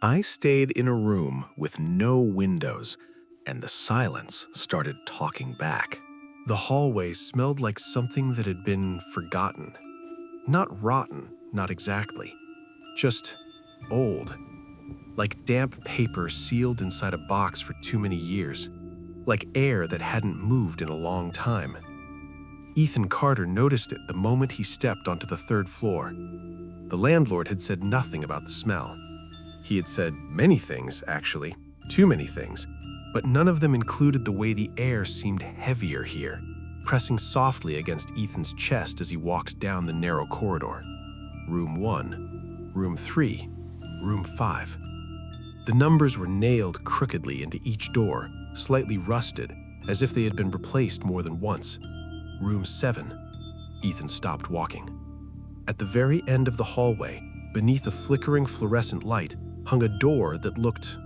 I stayed in a room with no windows, and the silence started talking back. The hallway smelled like something that had been forgotten. Not rotten, not exactly. Just old. Like damp paper sealed inside a box for too many years. Like air that hadn't moved in a long time. Ethan Carter noticed it the moment he stepped onto the third floor. The landlord had said nothing about the smell. He had said many things, actually, too many things, but none of them included the way the air seemed heavier here, pressing softly against Ethan's chest as he walked down the narrow corridor. Room 1, Room 3, Room 5. The numbers were nailed crookedly into each door, slightly rusted, as if they had been replaced more than once. Room 7. Ethan stopped walking. At the very end of the hallway, beneath a flickering fluorescent light, hung a door that looked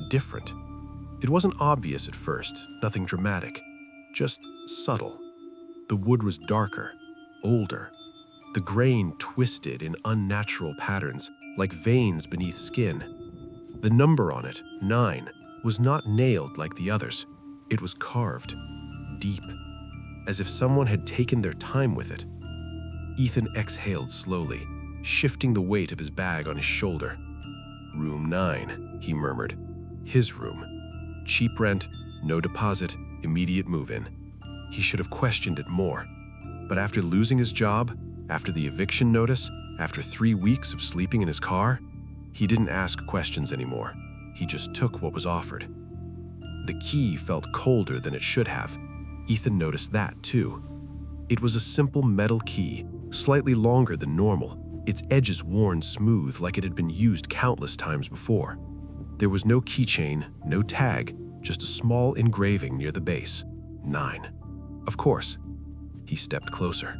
different. It wasn't obvious at first, nothing dramatic, just subtle. The wood was darker, older. The grain twisted in unnatural patterns, like veins beneath skin. The number on it, 9, was not nailed like the others. It was carved, deep, as if someone had taken their time with it. Ethan exhaled slowly, shifting the weight of his bag on his shoulder. Room 9, he murmured. His room. Cheap rent, no deposit, immediate move-in. He should have questioned it more. But after losing his job, after the eviction notice, after 3 weeks of sleeping in his car, he didn't ask questions anymore. He just took what was offered. The key felt colder than it should have. Ethan noticed that too. It was a simple metal key, slightly longer than normal, its edges worn smooth like it had been used countless times before. There was no keychain, no tag, just a small engraving near the base. 9. Of course. He stepped closer.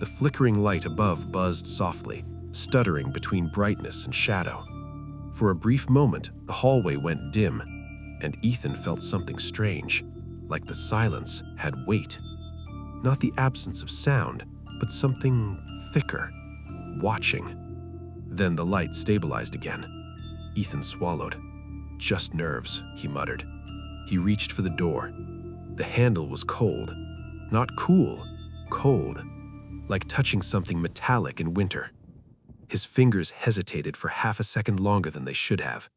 The flickering light above buzzed softly, stuttering between brightness and shadow. For a brief moment, the hallway went dim, and Ethan felt something strange, like the silence had weight. Not the absence of sound, but something thicker, watching. Then the light stabilized again. Ethan swallowed. Just nerves, he muttered. He reached for the door. The handle was cold. Not cool, cold. Like touching something metallic in winter. His fingers hesitated for half a second longer than they should have.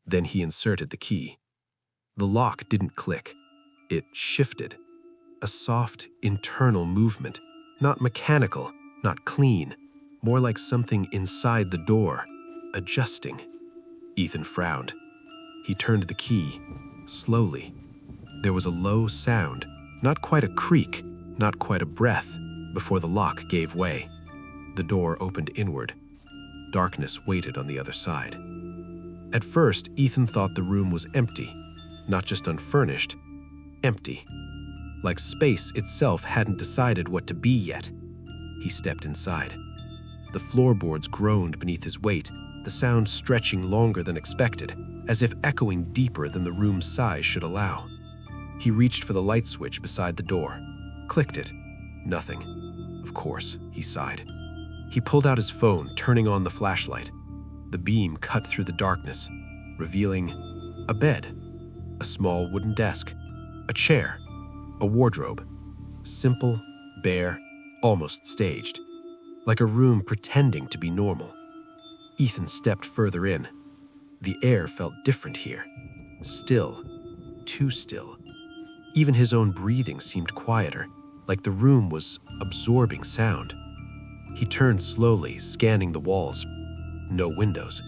Then he inserted the key. The lock didn't click. It shifted. A soft, internal movement. Not mechanical, not clean. More like something inside the door, adjusting. Ethan frowned. He turned the key, slowly. There was a low sound, not quite a creak, not quite a breath, before the lock gave way. The door opened inward. Darkness waited on the other side. At first, Ethan thought the room was empty, not just unfurnished, empty. Like space itself hadn't decided what to be yet. He stepped inside. The floorboards groaned beneath his weight, the sound stretching longer than expected, as if echoing deeper than the room's size should allow. He reached for the light switch beside the door, clicked it. Nothing. Of course, he sighed. He pulled out his phone, turning on the flashlight. The beam cut through the darkness, revealing a bed, a small wooden desk, a chair, a wardrobe. Simple, bare, almost staged. Like a room pretending to be normal. Ethan stepped further in. The air felt different here. Still. Too still. Even his own breathing seemed quieter, like the room was absorbing sound. He turned slowly, scanning the walls. No windows.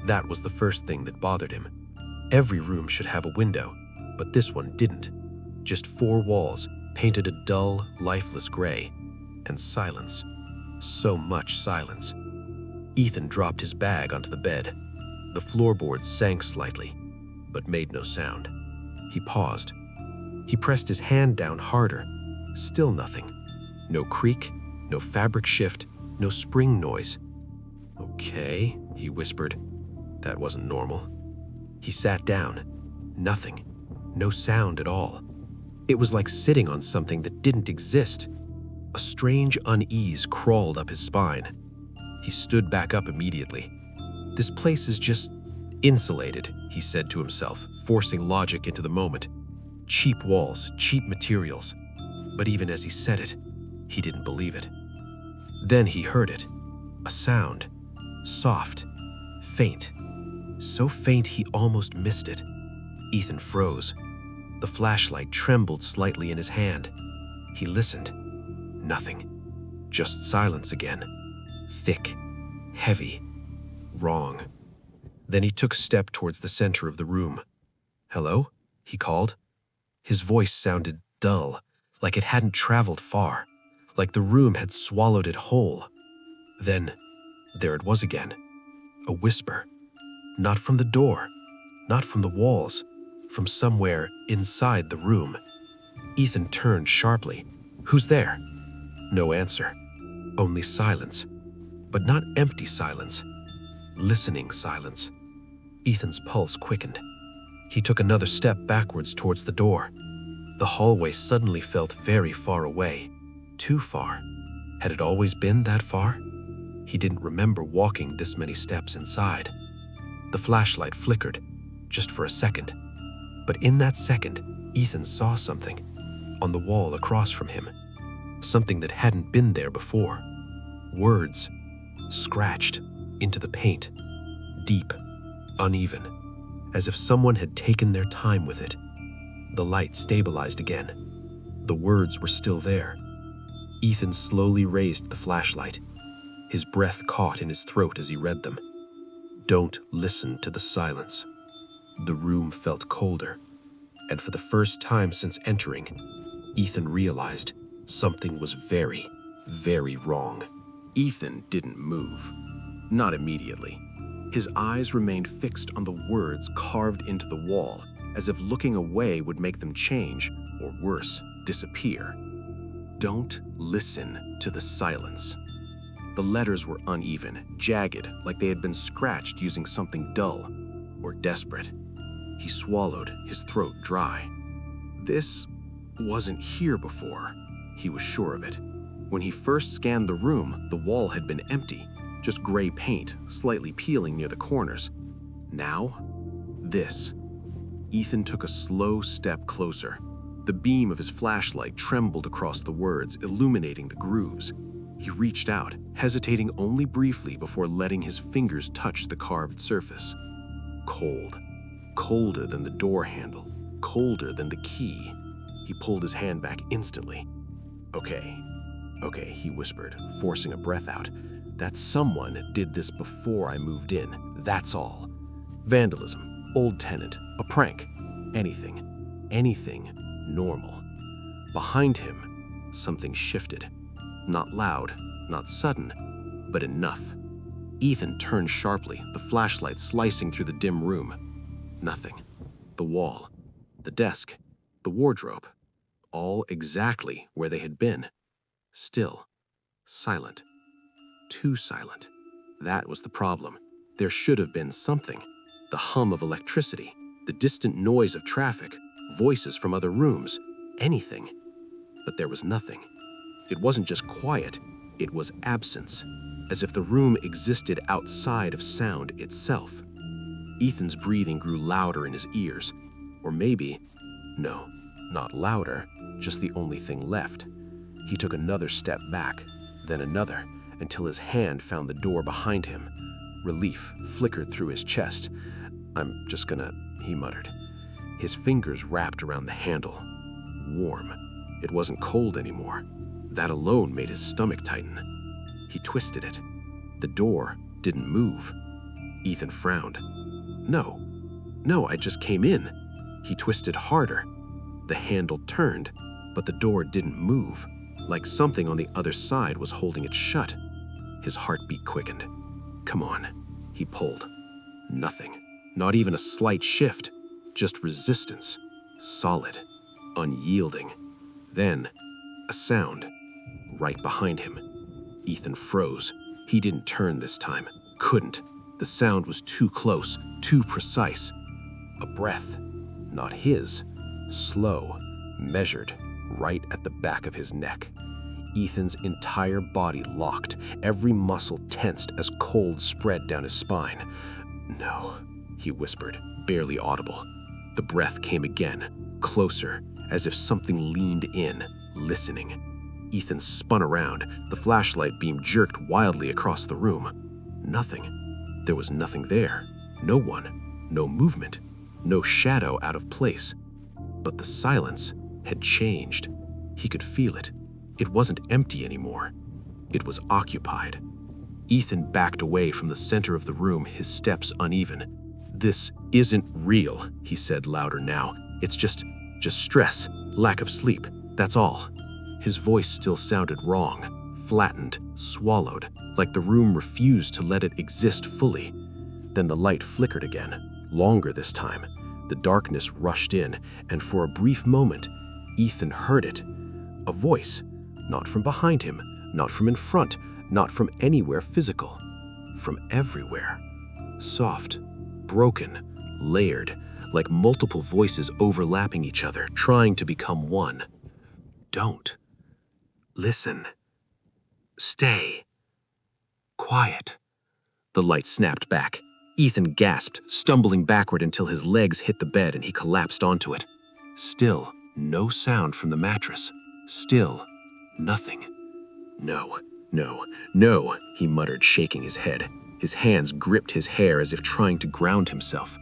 That was the first thing that bothered him. Every room should have a window, but this one didn't. Just 4 walls, painted a dull, lifeless gray. And silence. So much silence. Ethan dropped his bag onto the bed. The floorboards sank slightly, but made no sound. He paused. He pressed his hand down harder. Still nothing. No creak, no fabric shift, no spring noise. Okay, he whispered. That wasn't normal. He sat down. Nothing. No sound at all. It was like sitting on something that didn't exist. A strange unease crawled up his spine. He stood back up immediately. This place is just Insulated, he said to himself, forcing logic into the moment. Cheap walls, cheap materials. But even as he said it, he didn't believe it. Then he heard it. A sound. Soft. Faint. So faint he almost missed it. Ethan froze. The flashlight trembled slightly in his hand. He listened. Nothing. Just silence again. Thick. Heavy. Wrong. Then he took a step towards the center of the room. "Hello?" he called. His voice sounded dull, like it hadn't traveled far, like the room had swallowed it whole. Then, there it was again. A whisper. Not from the door, not from the walls, from somewhere inside the room. Ethan turned sharply. "Who's there?" No answer. Only silence. But not empty silence. Listening silence. Ethan's pulse quickened. He took another step backwards towards the door. The hallway suddenly felt very far away. Too far. Had it always been that far? He didn't remember walking this many steps inside. The flashlight flickered, just for a second. But in that second, Ethan saw something. On the wall across from him. Something that hadn't been there before. Words. Scratched into the paint. Deep. Uneven. As if someone had taken their time with it. The light stabilized again. The words were still there. Ethan slowly raised the flashlight. His breath caught in his throat as he read them. Don't listen to the silence. The room felt colder, and for the first time since entering, Ethan realized something was very, very wrong. Ethan didn't move. Not immediately. His eyes remained fixed on the words carved into the wall, as if looking away would make them change, or worse, disappear. Don't listen to the silence. The letters were uneven, jagged, like they had been scratched using something dull or desperate. He swallowed, his throat dry. This wasn't here before. He was sure of it. When he first scanned the room, the wall had been empty, just gray paint, slightly peeling near the corners. Now, this. Ethan took a slow step closer. The beam of his flashlight trembled across the words, illuminating the grooves. He reached out, hesitating only briefly before letting his fingers touch the carved surface. Cold. Colder than the door handle. Colder than the key. He pulled his hand back instantly. Okay, he whispered, forcing a breath out. That someone did this before I moved in, that's all. Vandalism, old tenant, a prank, anything normal. Behind him, something shifted. Not loud, not sudden, but enough. Ethan turned sharply, the flashlight slicing through the dim room. Nothing. The wall, the desk, the wardrobe, all exactly where they had been. Still, silent. Too silent. That was the problem. There should have been something. The hum of electricity, the distant noise of traffic, voices from other rooms, anything. But there was nothing. It wasn't just quiet, it was absence, as if the room existed outside of sound itself. Ethan's breathing grew louder in his ears, or maybe, no, not louder, just the only thing left. He took another step back, then another, until his hand found the door behind him. Relief flickered through his chest. "I'm just gonna," he muttered. His fingers wrapped around the handle. Warm. It wasn't cold anymore. That alone made his stomach tighten. He twisted it. The door didn't move. Ethan frowned. No, I just came in." He twisted harder. The handle turned, but the door didn't move, like something on the other side was holding it shut. His heartbeat quickened. "Come on," he pulled. Nothing. Not even a slight shift. Just resistance. Solid. Unyielding. Then, a sound. Right behind him. Ethan froze. He didn't turn this time. Couldn't. The sound was too close, too precise. A breath. Not his. Slow. Measured. Right at the back of his neck. Ethan's entire body locked, every muscle tensed as cold spread down his spine. No. he whispered, barely audible. The breath came again, closer, as if something leaned in, listening. Ethan spun around, the flashlight beam jerked wildly across the room. Nothing. There was nothing there. No one. No movement. No shadow out of place. But the silence had changed. He could feel it. It wasn't empty anymore. It was occupied. Ethan backed away from the center of the room, his steps uneven. "This isn't real," he said louder now. "It's just stress, lack of sleep, that's all." His voice still sounded wrong, flattened, swallowed, like the room refused to let it exist fully. Then the light flickered again, longer this time. The darkness rushed in, and for a brief moment, Ethan heard it. A voice, not from behind him, not from in front, not from anywhere physical, from everywhere. Soft, broken, layered, like multiple voices overlapping each other, trying to become one. "Don't. Listen. Stay. Quiet." The light snapped back. Ethan gasped, stumbling backward until his legs hit the bed and he collapsed onto it. Still, no sound from the mattress. Still, nothing. "No, no, no," he muttered, shaking his head. His hands gripped his hair as if trying to ground himself.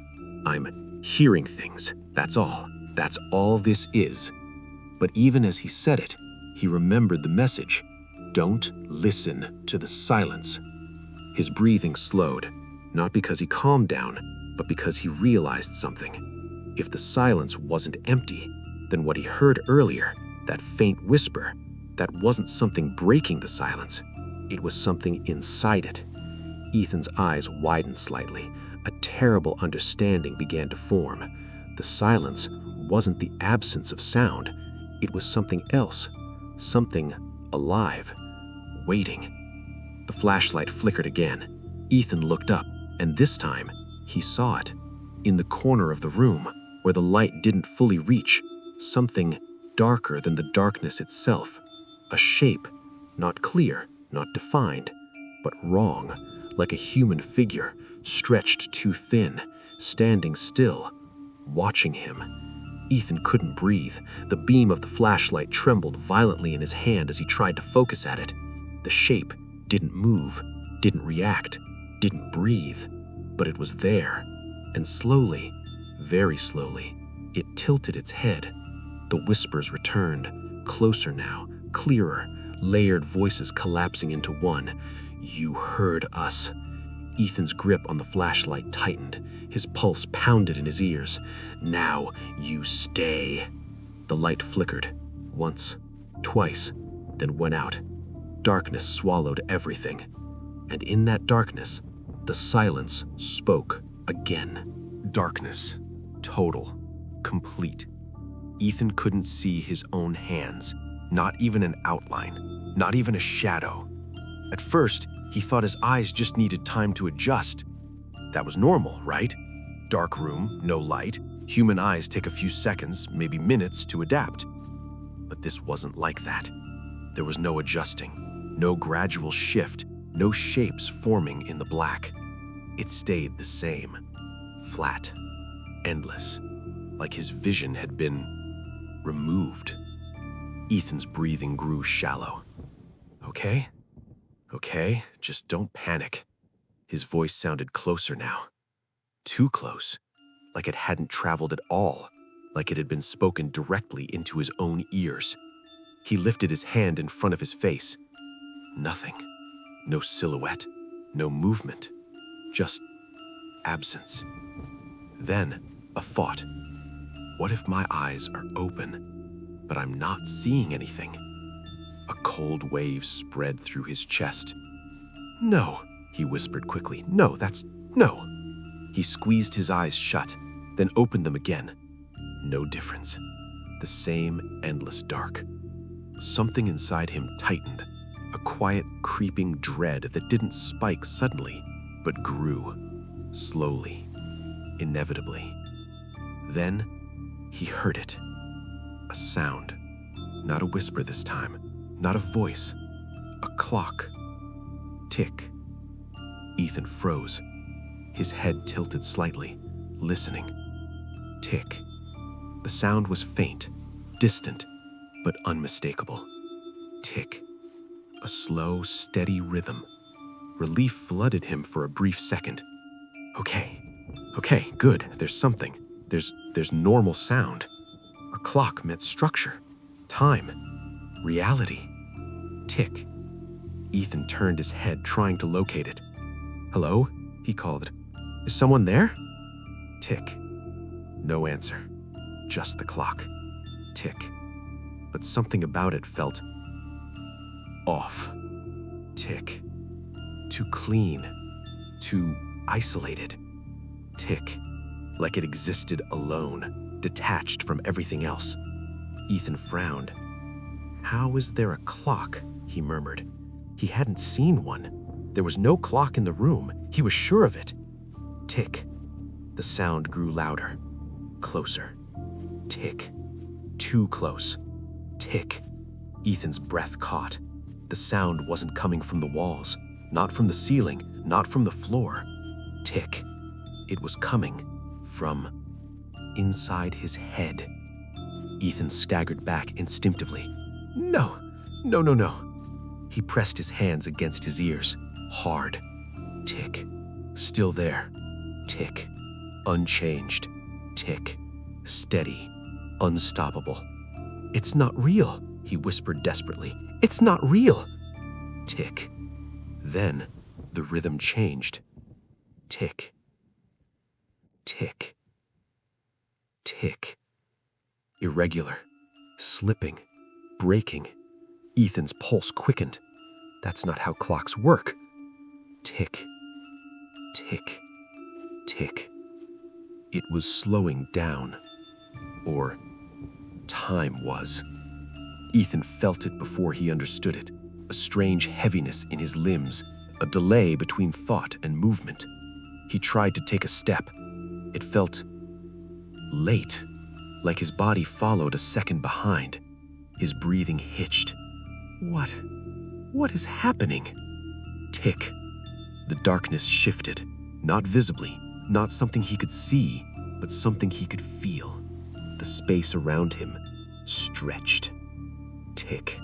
"I'm hearing things, that's all. That's all this is." But even as he said it, he remembered the message. Don't listen to the silence. His breathing slowed, not because he calmed down, but because he realized something. If the silence wasn't empty, then what he heard earlier, that faint whisper, that wasn't something breaking the silence. It was something inside it. Ethan's eyes widened slightly. A terrible understanding began to form. The silence wasn't the absence of sound. It was something else, something alive, waiting. The flashlight flickered again. Ethan looked up, and this time, he saw it. In the corner of the room, where the light didn't fully reach, something darker than the darkness itself. A shape, not clear, not defined, but wrong, like a human figure, stretched too thin, standing still, watching him. Ethan couldn't breathe. The beam of the flashlight trembled violently in his hand as he tried to focus at it. The shape didn't move, didn't react, didn't breathe, but it was there, and slowly, very slowly, it tilted its head. The whispers returned, closer now, clearer, layered voices collapsing into one. "You heard us." Ethan's grip on the flashlight tightened. His pulse pounded in his ears. "Now you stay." The light flickered, once, twice, then went out. Darkness swallowed everything. And in that darkness, the silence spoke again. Darkness. Total. Complete. Ethan couldn't see his own hands, not even an outline, not even a shadow. At first, he thought his eyes just needed time to adjust. That was normal, right? Dark room, no light. Human eyes take a few seconds, maybe minutes, to adapt. But this wasn't like that. There was no adjusting, no gradual shift, no shapes forming in the black. It stayed the same. Flat. Endless. Like his vision had been removed. Ethan's breathing grew shallow. "Okay? Okay, just don't panic." His voice sounded closer now. Too close. Like it hadn't traveled at all. Like it had been spoken directly into his own ears. He lifted his hand in front of his face. Nothing. No silhouette. No movement. Just absence. Then, a thought. What if my eyes are open, but I'm not seeing anything? A cold wave spread through his chest. "No," he whispered quickly. "No. He squeezed his eyes shut, then opened them again. No difference. The same endless dark. Something inside him tightened, a quiet, creeping dread that didn't spike suddenly, but grew, slowly, inevitably. Then, he heard it. A sound. Not a whisper this time. Not a voice. A clock. Tick. Ethan froze. His head tilted slightly. listening. Tick. The sound was faint, distant, but unmistakable. Tick. A slow, steady rhythm. Relief flooded him for a brief second. Okay, good. There's something. There's normal sound. A clock meant structure, time, reality. Tick. Ethan turned his head, trying to locate it. "Hello?" he called. "Is someone there?" Tick. No answer. Just the clock. Tick. But something about it felt off. Tick. Too clean. Too isolated. Tick. Like it existed alone, detached from everything else. Ethan frowned. "How is there a clock?" he murmured. He hadn't seen one. There was no clock in the room. He was sure of it. Tick. The sound grew louder. Closer. Tick. Too close. Tick. Ethan's breath caught. The sound wasn't coming from the walls, not from the ceiling, not from the floor. Tick. It was coming from inside his head. Ethan staggered back instinctively. No. He pressed his hands against his ears, hard. Tick. Still there. Tick. Unchanged. Tick. Steady. Unstoppable. "It's not real," he whispered desperately. "It's not real." Tick. Then the rhythm changed. Tick. Tick. Tick. Irregular. Slipping. Breaking. Ethan's pulse quickened. That's not how clocks work. Tick. Tick. Tick. It was slowing down. Or time was. Ethan felt it before he understood it. A strange heaviness in his limbs, a delay between thought and movement. He tried to take a step. It felt late, like his body followed a second behind. His breathing hitched. What is happening? Tick. The darkness shifted, not visibly, not something he could see, but something he could feel. The space around him stretched. Tick.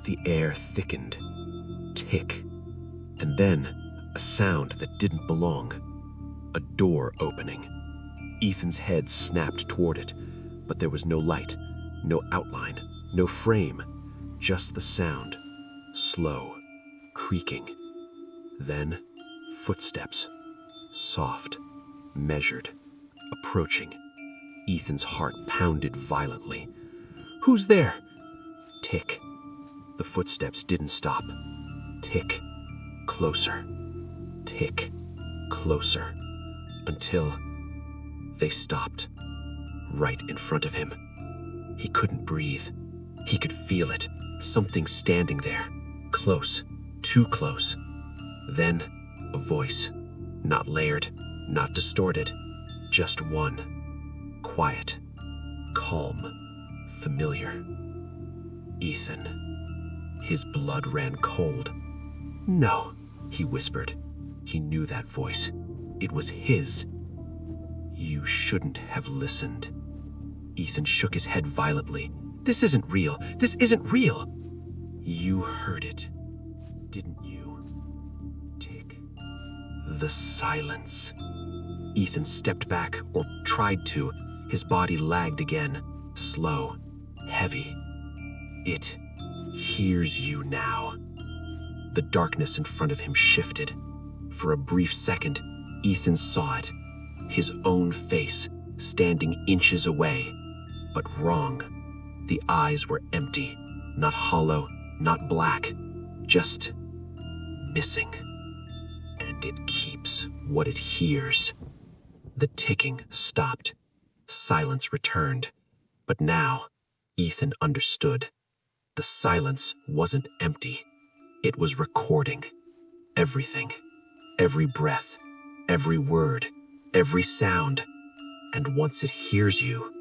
The air thickened. Tick. And then a sound that didn't belong. A door opening. Ethan's head snapped toward it, but there was no light, no outline, no frame, just the sound, slow, creaking. Then footsteps, soft, measured, approaching. Ethan's heart pounded violently. "Who's there?" Tick. The footsteps didn't stop. Tick. Closer. Tick. Closer. Until they stopped. Right in front of him. He couldn't breathe. He could feel it. Something standing there. Close. Too close. Then a voice. Not layered. Not distorted. Just one. Quiet. Calm. Familiar. Ethan. His blood ran cold. "No," he whispered. He knew that voice. It was his. "You shouldn't have listened." Ethan shook his head violently. "This isn't real. This isn't real." "You heard it, didn't you?" Tick. The silence. Ethan stepped back, or tried to. His body lagged again, slow, heavy. "It hears you now." The darkness in front of him shifted. For a brief second, Ethan saw it. His own face, standing inches away. But wrong. The eyes were empty, not hollow, not black, just missing. And it keeps what it hears. The ticking stopped. Silence returned. But now, Ethan understood. The silence wasn't empty. It was recording. Everything. Every breath. Every word. Every sound. And once it hears you,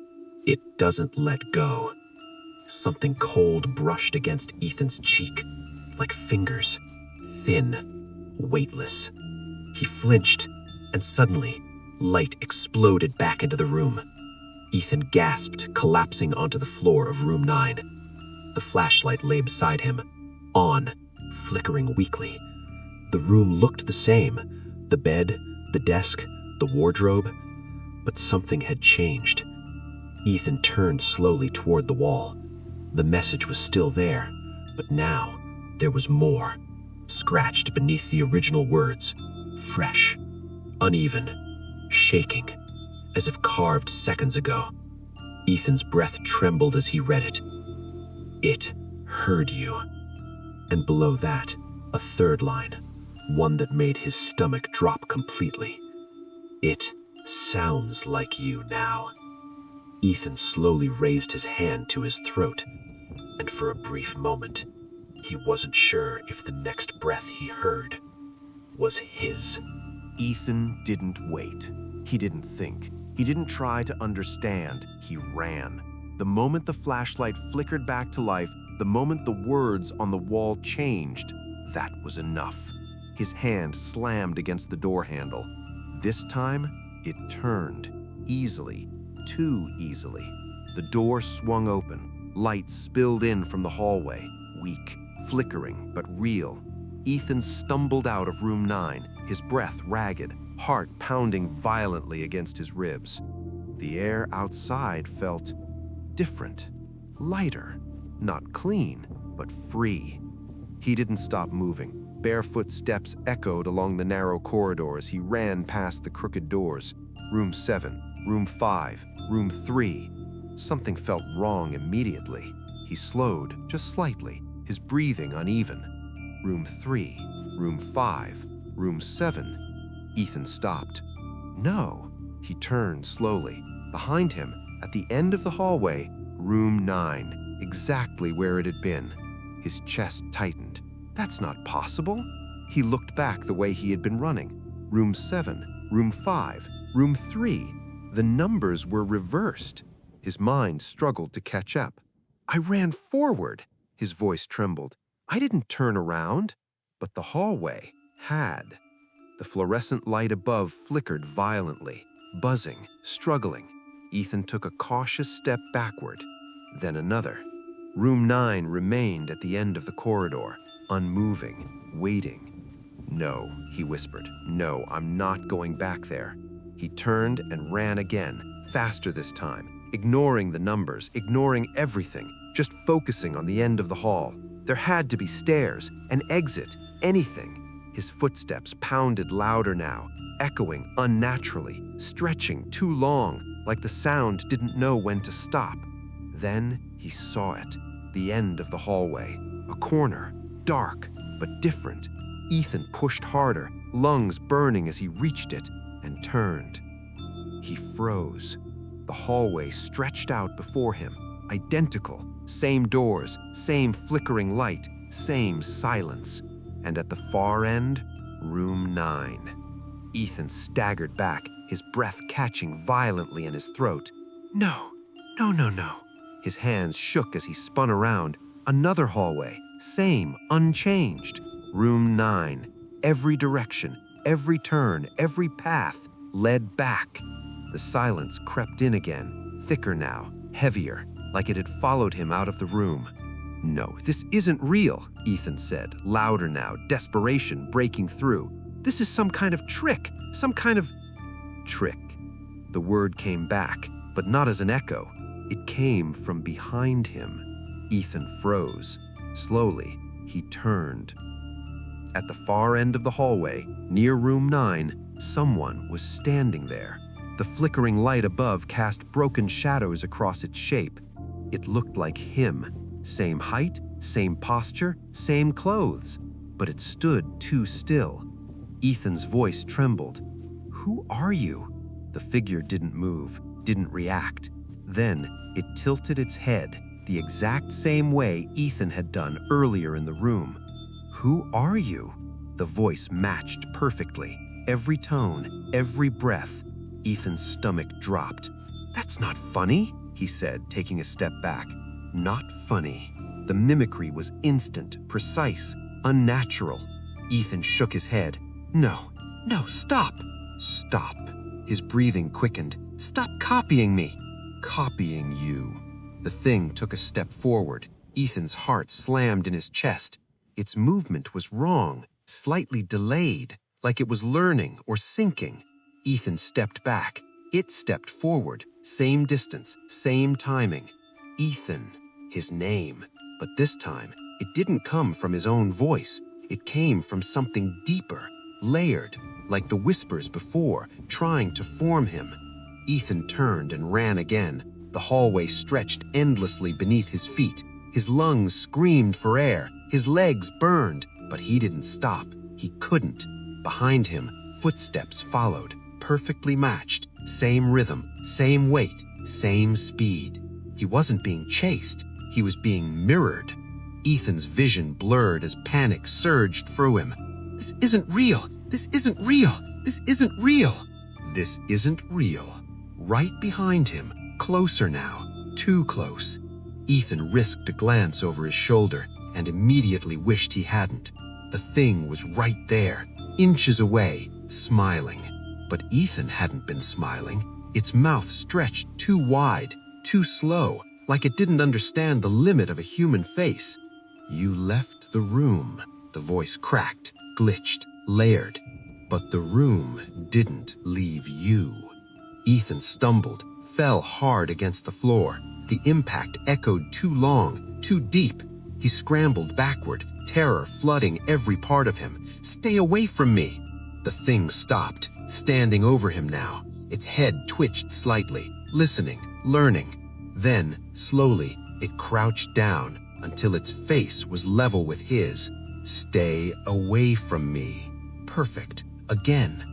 it doesn't let go. Something cold brushed against Ethan's cheek, like fingers. Thin. Weightless. He flinched, and suddenly, Light exploded back into the room. Ethan gasped, collapsing onto the floor of room 9. The flashlight lay beside him, on, flickering weakly. The room looked the same, the bed, the desk, the wardrobe, but something had changed. Ethan turned slowly toward the wall. The message was still there, but now there was more, scratched beneath the original words, fresh, uneven, shaking, as if carved seconds ago. Ethan's breath trembled as he read it. It heard you. And below that, a third line, one that made his stomach drop completely. It sounds like you now. Ethan slowly raised his hand to his throat, and for a brief moment, he wasn't sure if the next breath he heard was his. Ethan didn't wait. He didn't think. He didn't try to understand. He ran. The moment the flashlight flickered back to life, the moment the words on the wall changed, that was enough. His hand slammed against the door handle. This time, it turned, easily, too easily. The door swung open. Light spilled in from the hallway, weak, flickering, but real. Ethan stumbled out of room 9, his breath ragged, heart pounding violently against his ribs. The air outside felt different, lighter, not clean, but free. He didn't stop moving. Barefoot steps echoed along the narrow corridor as he ran past the crooked doors. Room 7, room 5, room 3. Something felt wrong immediately. He slowed, just slightly, his breathing uneven. Room 3, room 5, room 7. Ethan stopped. No. He turned slowly. Behind him, at the end of the hallway, room 9, exactly where it had been. His chest tightened. That's not possible. He looked back the way he had been running. Room 7, room 5, room 3. The numbers were reversed. His mind struggled to catch up. I ran forward. His voice trembled. I didn't turn around, but the hallway had. The fluorescent light above flickered violently, buzzing, struggling. Ethan took a cautious step backward, then another. Room 9 remained at the end of the corridor, unmoving, waiting. No, he whispered. No, I'm not going back there. He turned and ran again, faster this time, ignoring the numbers, ignoring everything, just focusing on the end of the hall. There had to be stairs, an exit, anything. His footsteps pounded louder now, echoing unnaturally, stretching too long, like the sound didn't know when to stop. Then he saw it, the end of the hallway, a corner, dark but different. Ethan pushed harder, lungs burning as he reached it, and turned. He froze. The hallway stretched out before him, identical, same doors, same flickering light, same silence. And at the far end, room 9. Ethan staggered back, his breath catching violently in his throat. No, no, no, no. His hands shook as he spun around. Another hallway, same, unchanged. Room 9. Every direction, every turn, every path led back. The silence crept in again, thicker now, heavier, like it had followed him out of the room. No, this isn't real, Ethan said, louder now, desperation breaking through. This is some kind of trick, some kind of trick. The word came back, but not as an echo. It came from behind him. Ethan froze. Slowly, he turned. At the far end of the hallway, near room 9, someone was standing there. The flickering light above cast broken shadows across its shape. It looked like him. Same height, same posture, same clothes. But it stood too still. Ethan's voice trembled. Who are you? The figure didn't move, didn't react. Then it tilted its head, the exact same way Ethan had done earlier in the room. Who are you? The voice matched perfectly. Every tone, every breath. Ethan's stomach dropped. That's not funny, he said, taking a step back. Not funny. The mimicry was instant, precise, unnatural. Ethan shook his head. No, no, stop. Stop. His breathing quickened. "Stop copying me!" "Copying you." The thing took a step forward. Ethan's heart slammed in his chest. Its movement was wrong, slightly delayed, like it was learning or sinking. Ethan stepped back. It stepped forward, same distance, same timing. Ethan, his name. But this time, it didn't come from his own voice. It came from something deeper, layered, like the whispers before, trying to form him. Ethan turned and ran again. The hallway stretched endlessly beneath his feet. His lungs screamed for air. His legs burned, but he didn't stop. He couldn't. Behind him, footsteps followed, perfectly matched. Same rhythm, same weight, same speed. He wasn't being chased. He was being mirrored. Ethan's vision blurred as panic surged through him. "This isn't real! This isn't real! This isn't real!" This isn't real. Right behind him, closer now, too close. Ethan risked a glance over his shoulder and immediately wished he hadn't. The thing was right there, inches away, smiling. But Ethan hadn't been smiling. Its mouth stretched too wide, too slow, like it didn't understand the limit of a human face. "You left the room," the voice cracked, glitched, layered. But the room didn't leave you. Ethan stumbled, fell hard against the floor. The impact echoed too long, too deep. He scrambled backward, terror flooding every part of him. "Stay away from me!" The thing stopped, standing over him now. Its head twitched slightly, listening, learning. Then, slowly, it crouched down until its face was level with his. "Stay away from me." Perfect. Again.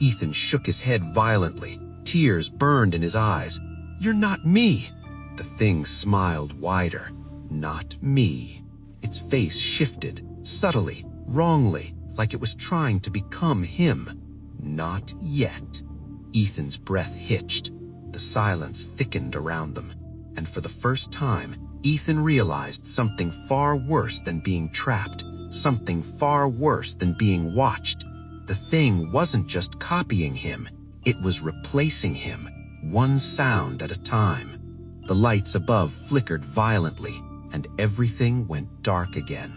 Ethan shook his head violently. Tears burned in his eyes. "You're not me." The thing smiled wider. "Not me." Its face shifted, subtly, wrongly, like it was trying to become him. "Not yet." Ethan's breath hitched. The silence thickened around them. And for the first time, Ethan realized something far worse than being trapped, something far worse than being watched. The thing wasn't just copying him, it was replacing him, one sound at a time. The lights above flickered violently, and everything went dark again.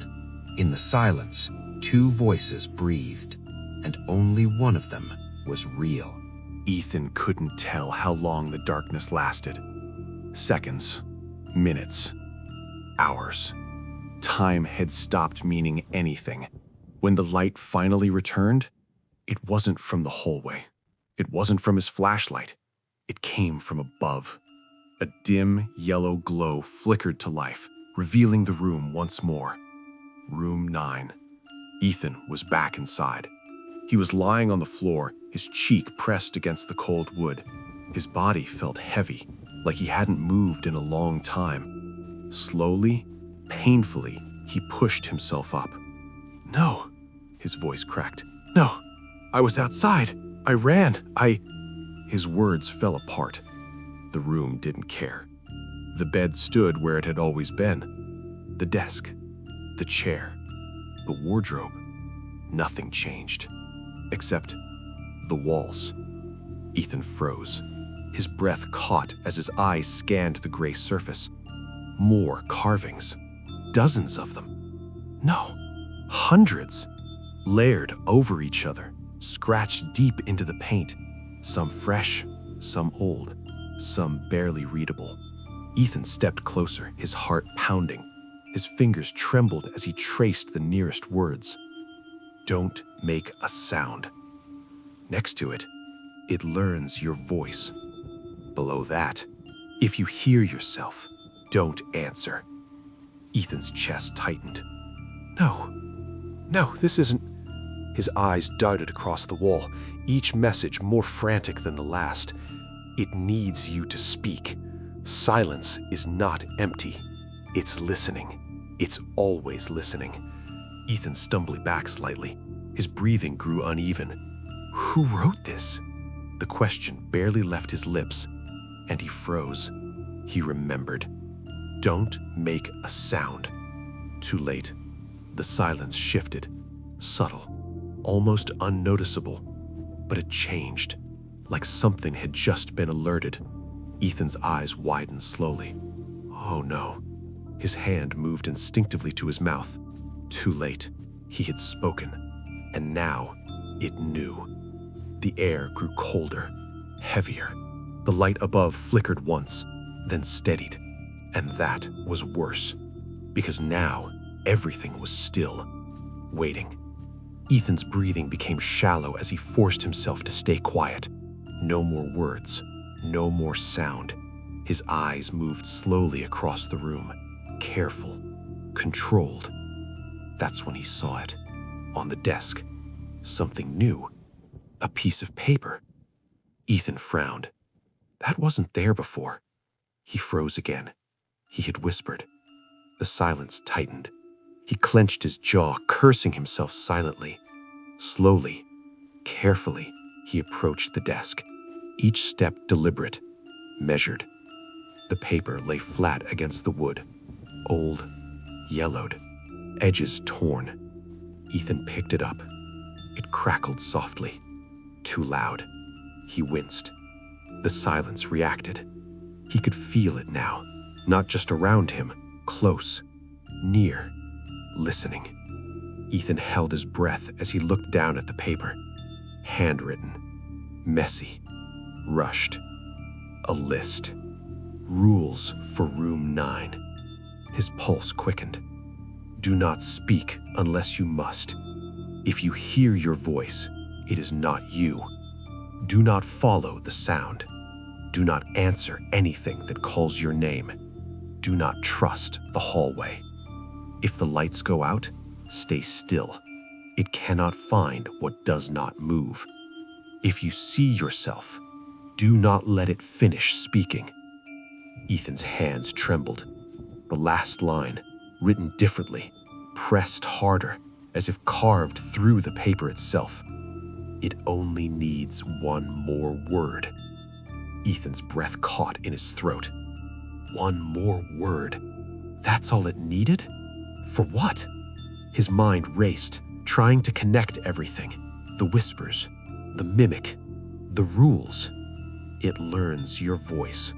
In the silence, two voices breathed, and only one of them was real. Ethan couldn't tell how long the darkness lasted. Seconds, minutes, hours. Time had stopped meaning anything. When the light finally returned, it wasn't from the hallway. It wasn't from his flashlight. It came from above. A dim, yellow glow flickered to life, revealing the room once more. Room 9. Ethan was back inside. He was lying on the floor, his cheek pressed against the cold wood. His body felt heavy, like he hadn't moved in a long time. Slowly, painfully, he pushed himself up. "No," his voice cracked. "No, I was outside. I ran. His words fell apart. The room didn't care. The bed stood where it had always been. The desk, the chair, the wardrobe. Nothing changed, except the walls. Ethan froze. His breath caught as his eyes scanned the gray surface. More carvings. Dozens of them. No, hundreds. Layered over each other, scratched deep into the paint. Some fresh, some old, some barely readable. Ethan stepped closer, his heart pounding. His fingers trembled as he traced the nearest words. "Don't make a sound." Next to it, "It learns your voice." Below that, "If you hear yourself, don't answer." Ethan's chest tightened. No, this isn't... His eyes darted across the wall, each message more frantic than the last. "It needs you to speak. Silence is not empty. It's listening. It's always listening." Ethan stumbled back slightly. His breathing grew uneven. Who wrote this? The question barely left his lips, and he froze. He remembered. "Don't make a sound." Too late. The silence shifted, subtle, almost unnoticeable, but it changed. like something had just been alerted. Ethan's eyes widened slowly. Oh no. His hand moved instinctively to his mouth. Too late. He had spoken, and now it knew. The air grew colder, heavier. The light above flickered once, then steadied. And that was worse, because now everything was still, waiting. Ethan's breathing became shallow as he forced himself to stay quiet. No more words, no more sound. His eyes moved slowly across the room, careful, controlled. That's when he saw it. On the desk, something new. A piece of paper. Ethan frowned. That wasn't there before. He froze again. He had whispered. The silence tightened. He clenched his jaw, cursing himself silently. Slowly, carefully, he approached the desk, each step deliberate, measured. The paper lay flat against the wood, old, yellowed, edges torn. Ethan picked it up. It crackled softly, too loud. He winced. The silence reacted. He could feel it now, not just around him, close, near, listening. Ethan held his breath as he looked down at the paper. Handwritten, messy, rushed. A list. Rules for Room 9. His pulse quickened. Do not speak unless you must. If you hear your voice, it is not you. Do not follow the sound. Do not answer anything that calls your name. Do not trust the hallway. If the lights go out, stay still. It cannot find what does not move. If you see yourself, do not let it finish speaking. Ethan's hands trembled. The last line, written differently, pressed harder, as if carved through the paper itself. It only needs one more word. Ethan's breath caught in his throat. One more word. That's all it needed? For what? His mind raced, trying to connect everything. The whispers, the mimic, the rules. It learns your voice.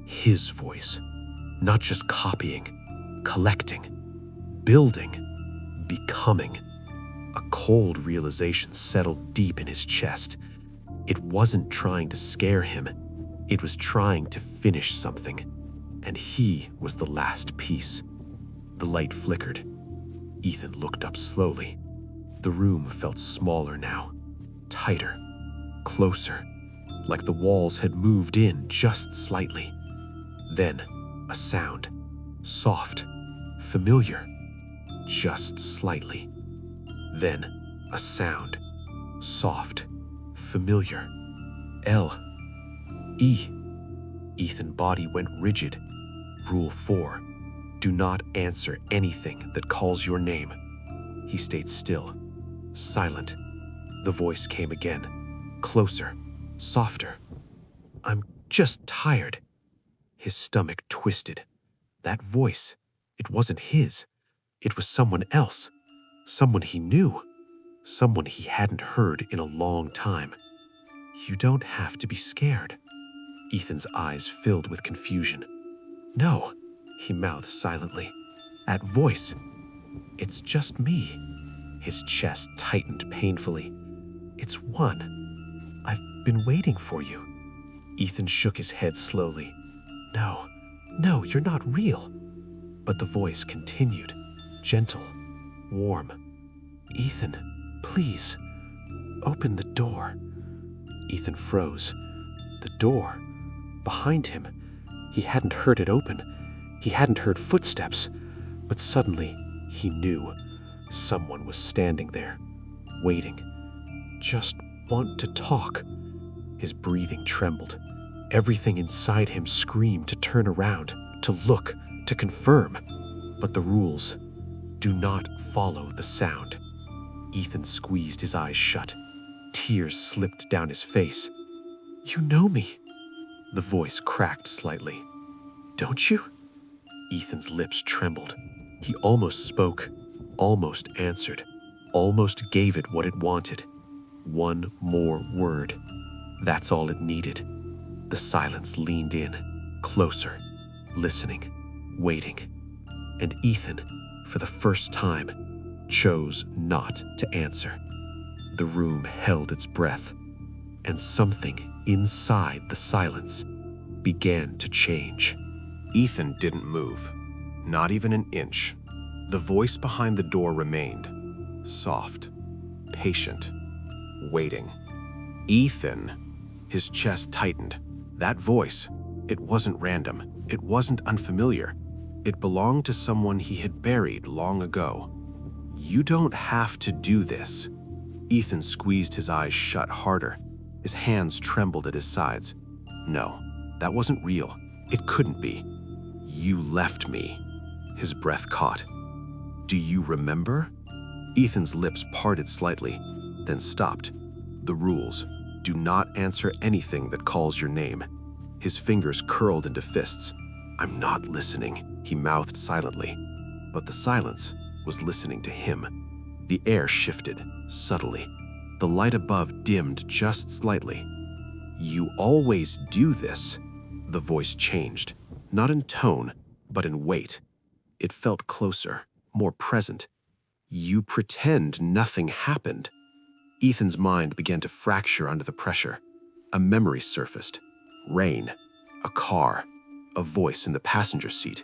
His voice. Not just copying, collecting, building, becoming. A cold realization settled deep in his chest. It wasn't trying to scare him. It was trying to finish something. And he was the last piece. The light flickered. Ethan looked up slowly. The room felt smaller now, tighter, closer, like the walls had moved in just slightly. Then, a sound, soft, familiar, just slightly. Then, a sound, soft, familiar. L. E. Ethan's body went rigid. Rule 4. Do not answer anything that calls your name. He stayed still, silent. The voice came again, closer, softer. I'm just tired. His stomach twisted. That voice, it wasn't his. It was someone else. Someone he knew. Someone he hadn't heard in a long time. You don't have to be scared. Ethan's eyes filled with confusion. No, he mouthed silently. That voice, it's just me. His chest tightened painfully. It's one. I've been waiting for you. Ethan shook his head slowly. No, you're not real. But the voice continued, gentle, warm. Ethan, please, open the door. Ethan froze. The door, behind him. He hadn't heard it open. He hadn't heard footsteps. But suddenly, he knew someone was standing there, waiting. Just want to talk. His breathing trembled. Everything inside him screamed to turn around, to look, to confirm. But the rules do not follow the sound. Ethan squeezed his eyes shut. Tears slipped down his face. You know me. The voice cracked slightly. Don't you? Ethan's lips trembled. He almost spoke, almost answered, almost gave it what it wanted. One more word. That's all it needed. The silence leaned in, closer, listening, waiting. And Ethan, for the first time, chose not to answer. The room held its breath, and something inside the silence began to change. Ethan didn't move, not even an inch. The voice behind the door remained, soft, patient, waiting. Ethan, his chest tightened. That voice, it wasn't random, it wasn't unfamiliar. It belonged to someone he had buried long ago. "You don't have to do this." Ethan squeezed his eyes shut harder. His hands trembled at his sides. No, that wasn't real. It couldn't be. "You left me." His breath caught. "Do you remember?" Ethan's lips parted slightly, then stopped. The rules: do not answer anything that calls your name. His fingers curled into fists. "I'm not listening," he mouthed silently. But the silence was listening to him. The air shifted, subtly. The light above dimmed just slightly. "You always do this." The voice changed, not in tone, but in weight. It felt closer, more present. "You pretend nothing happened." Ethan's mind began to fracture under the pressure. A memory surfaced. Rain, a car, a voice in the passenger seat.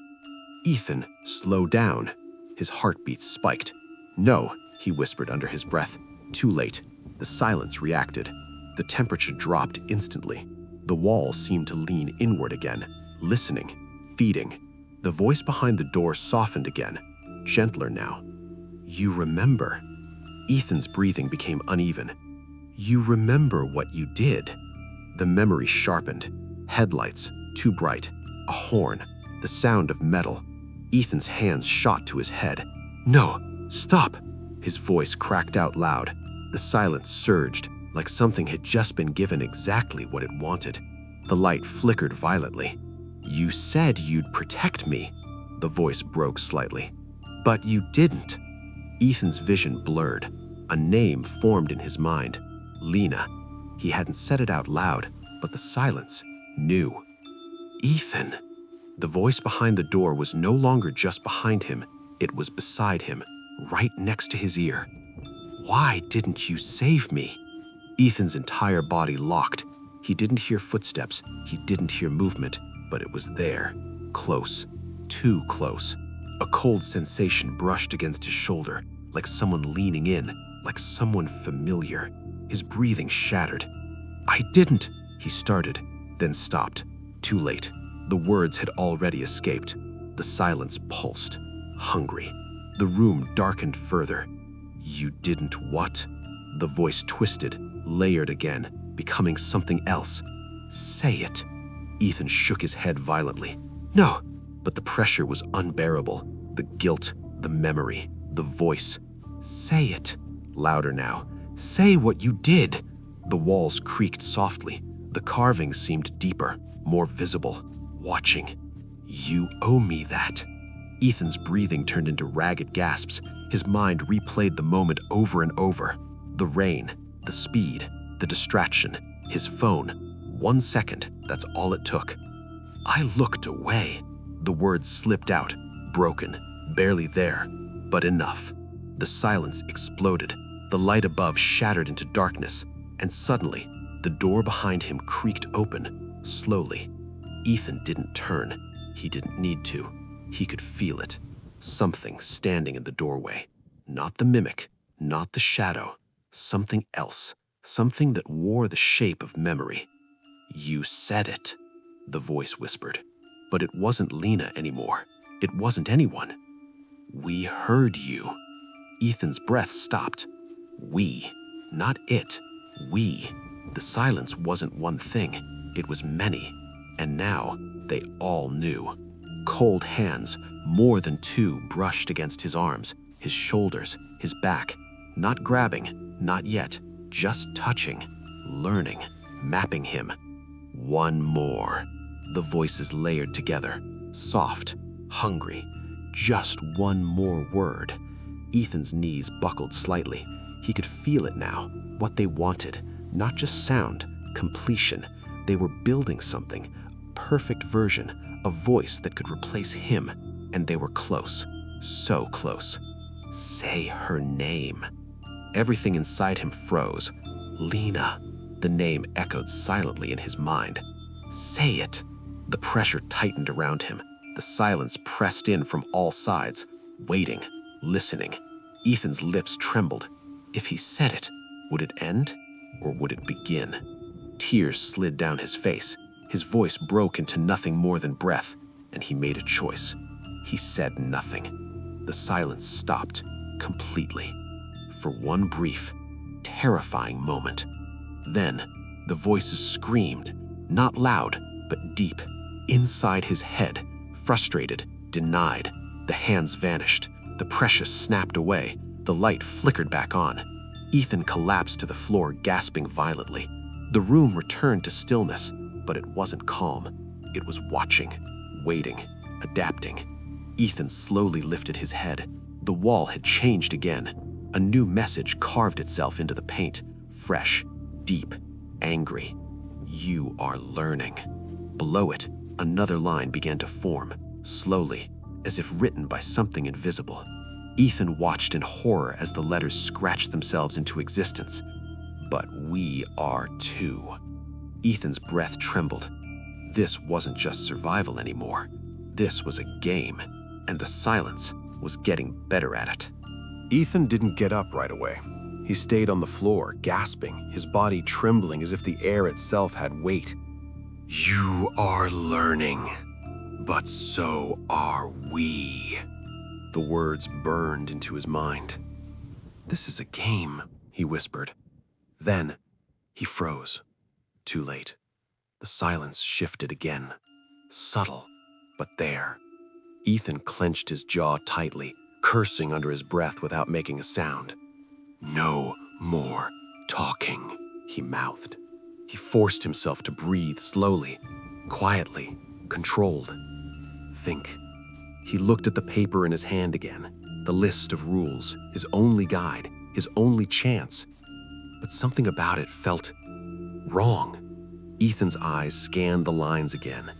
Ethan, slow down. His heartbeat spiked. "No," he whispered under his breath. Too late. The silence reacted. The temperature dropped instantly. The wall seemed to lean inward again, listening, feeding. The voice behind the door softened again, gentler now. "You remember." Ethan's breathing became uneven. "You remember what you did." The memory sharpened. Headlights, too bright. A horn, the sound of metal. Ethan's hands shot to his head. "No, stop!" His voice cracked out loud. The silence surged, like something had just been given exactly what it wanted. The light flickered violently. "You said you'd protect me." The voice broke slightly. "But you didn't." Ethan's vision blurred. A name formed in his mind. Lena. He hadn't said it out loud, but the silence knew. "Ethan." The voice behind the door was no longer just behind him. It was beside him, right next to his ear. "Why didn't you save me?" Ethan's entire body locked. He didn't hear footsteps. He didn't hear movement, but it was there, close, too close. A cold sensation brushed against his shoulder, like someone leaning in, like someone familiar. His breathing shattered. "I didn't," he started, then stopped. Too late. The words had already escaped. The silence pulsed, hungry. The room darkened further. "You didn't what?" The voice twisted, layered again, becoming something else. "Say it." Ethan shook his head violently. "No." But the pressure was unbearable. The guilt, the memory, the voice. "Say it." Louder now. "Say what you did." The walls creaked softly. The carvings seemed deeper, more visible, watching. "You owe me that." Ethan's breathing turned into ragged gasps. His mind replayed the moment over and over. The rain, the speed, the distraction, his phone. 1 second, that's all it took. "I looked away." The words slipped out, broken, barely there, but enough. The silence exploded. The light above shattered into darkness, and suddenly, the door behind him creaked open, slowly. Ethan didn't turn. He didn't need to. He could feel it. Something standing in the doorway. Not the mimic, not the shadow. Something else. Something that wore the shape of memory. "You said it," the voice whispered. But it wasn't Lena anymore. It wasn't anyone. "We heard you." Ethan's breath stopped. We, not it. We. The silence wasn't one thing. It was many. And now, they all knew. Cold hands, more than two, brushed against his arms, his shoulders, his back. Not grabbing, not yet, just touching, learning, mapping him. "One more." The voices layered together, soft, hungry. Just one more word. Ethan's knees buckled slightly. He could feel it now, what they wanted, not just sound, completion. They were building something, a perfect version, a voice that could replace him, and they were close, so close. Say her name. Everything inside him froze. Lena. The name echoed silently in his mind. Say it. The pressure tightened around him. The silence pressed in from all sides, waiting, listening. Ethan's lips trembled. If he said it, would it end or would it begin? Tears slid down his face. His voice broke into nothing more than breath, and he made a choice. He said nothing. The silence stopped completely. For one brief, terrifying moment. Then, the voices screamed, not loud, but deep, inside his head, frustrated, denied. The hands vanished. The pressure snapped away. The light flickered back on. Ethan collapsed to the floor, gasping violently. The room returned to stillness, but it wasn't calm. It was watching, waiting, adapting. Ethan slowly lifted his head. The wall had changed again. A new message carved itself into the paint, fresh, deep, angry. You are learning. Below it, another line began to form, slowly, as if written by something invisible. Ethan watched in horror as the letters scratched themselves into existence. But we are too. Ethan's breath trembled. This wasn't just survival anymore. This was a game, and the silence was getting better at it. Ethan didn't get up right away. He stayed on the floor, gasping, his body trembling as if the air itself had weight. You are learning, but so are we. The words burned into his mind. This is a game, he whispered. Then, he froze. Too late. The silence shifted again. Subtle, but there. Ethan clenched his jaw tightly, cursing under his breath without making a sound. No more talking, he mouthed. He forced himself to breathe slowly, quietly, controlled. Think. He looked at the paper in his hand again, the list of rules, his only guide, his only chance. But something about it felt wrong. Ethan's eyes scanned the lines again.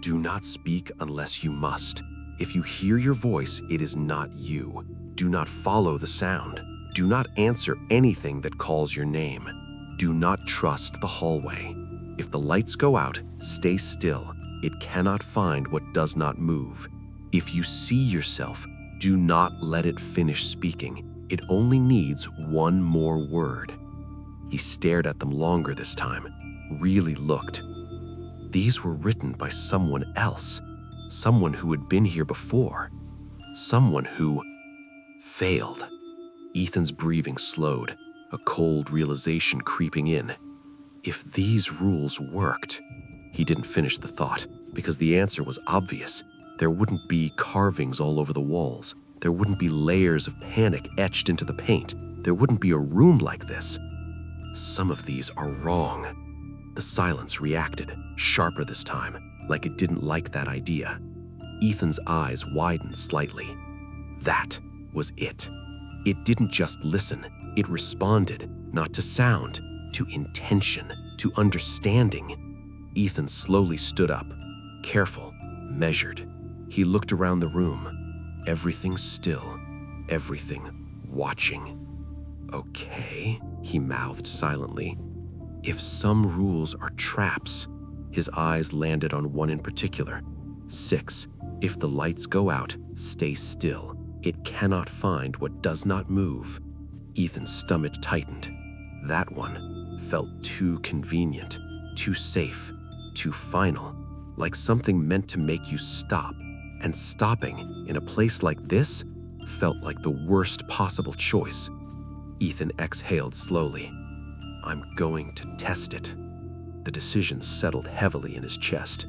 Do not speak unless you must. If you hear your voice, it is not you. Do not follow the sound. Do not answer anything that calls your name. Do not trust the hallway. If the lights go out, stay still. It cannot find what does not move. If you see yourself, do not let it finish speaking. It only needs one more word. He stared at them longer this time, really looked. These were written by someone else, someone who had been here before, someone who failed. Ethan's breathing slowed, a cold realization creeping in. If these rules worked, he didn't finish the thought, because the answer was obvious. There wouldn't be carvings all over the walls. There wouldn't be layers of panic etched into the paint. There wouldn't be a room like this. Some of these are wrong. The silence reacted, sharper this time, like it didn't like that idea. Ethan's eyes widened slightly. That was it. It didn't just listen. It responded, not to sound, to intention, to understanding. Ethan slowly stood up, careful, measured. He looked around the room. Everything still, everything watching. Okay, he mouthed silently. If some rules are traps, his eyes landed on one in particular. 6. If the lights go out, stay still. It cannot find what does not move. Ethan's stomach tightened. That one felt too convenient, too safe, too final, like something meant to make you stop. And stopping in a place like this felt like the worst possible choice. Ethan exhaled slowly. I'm going to test it. The decision settled heavily in his chest.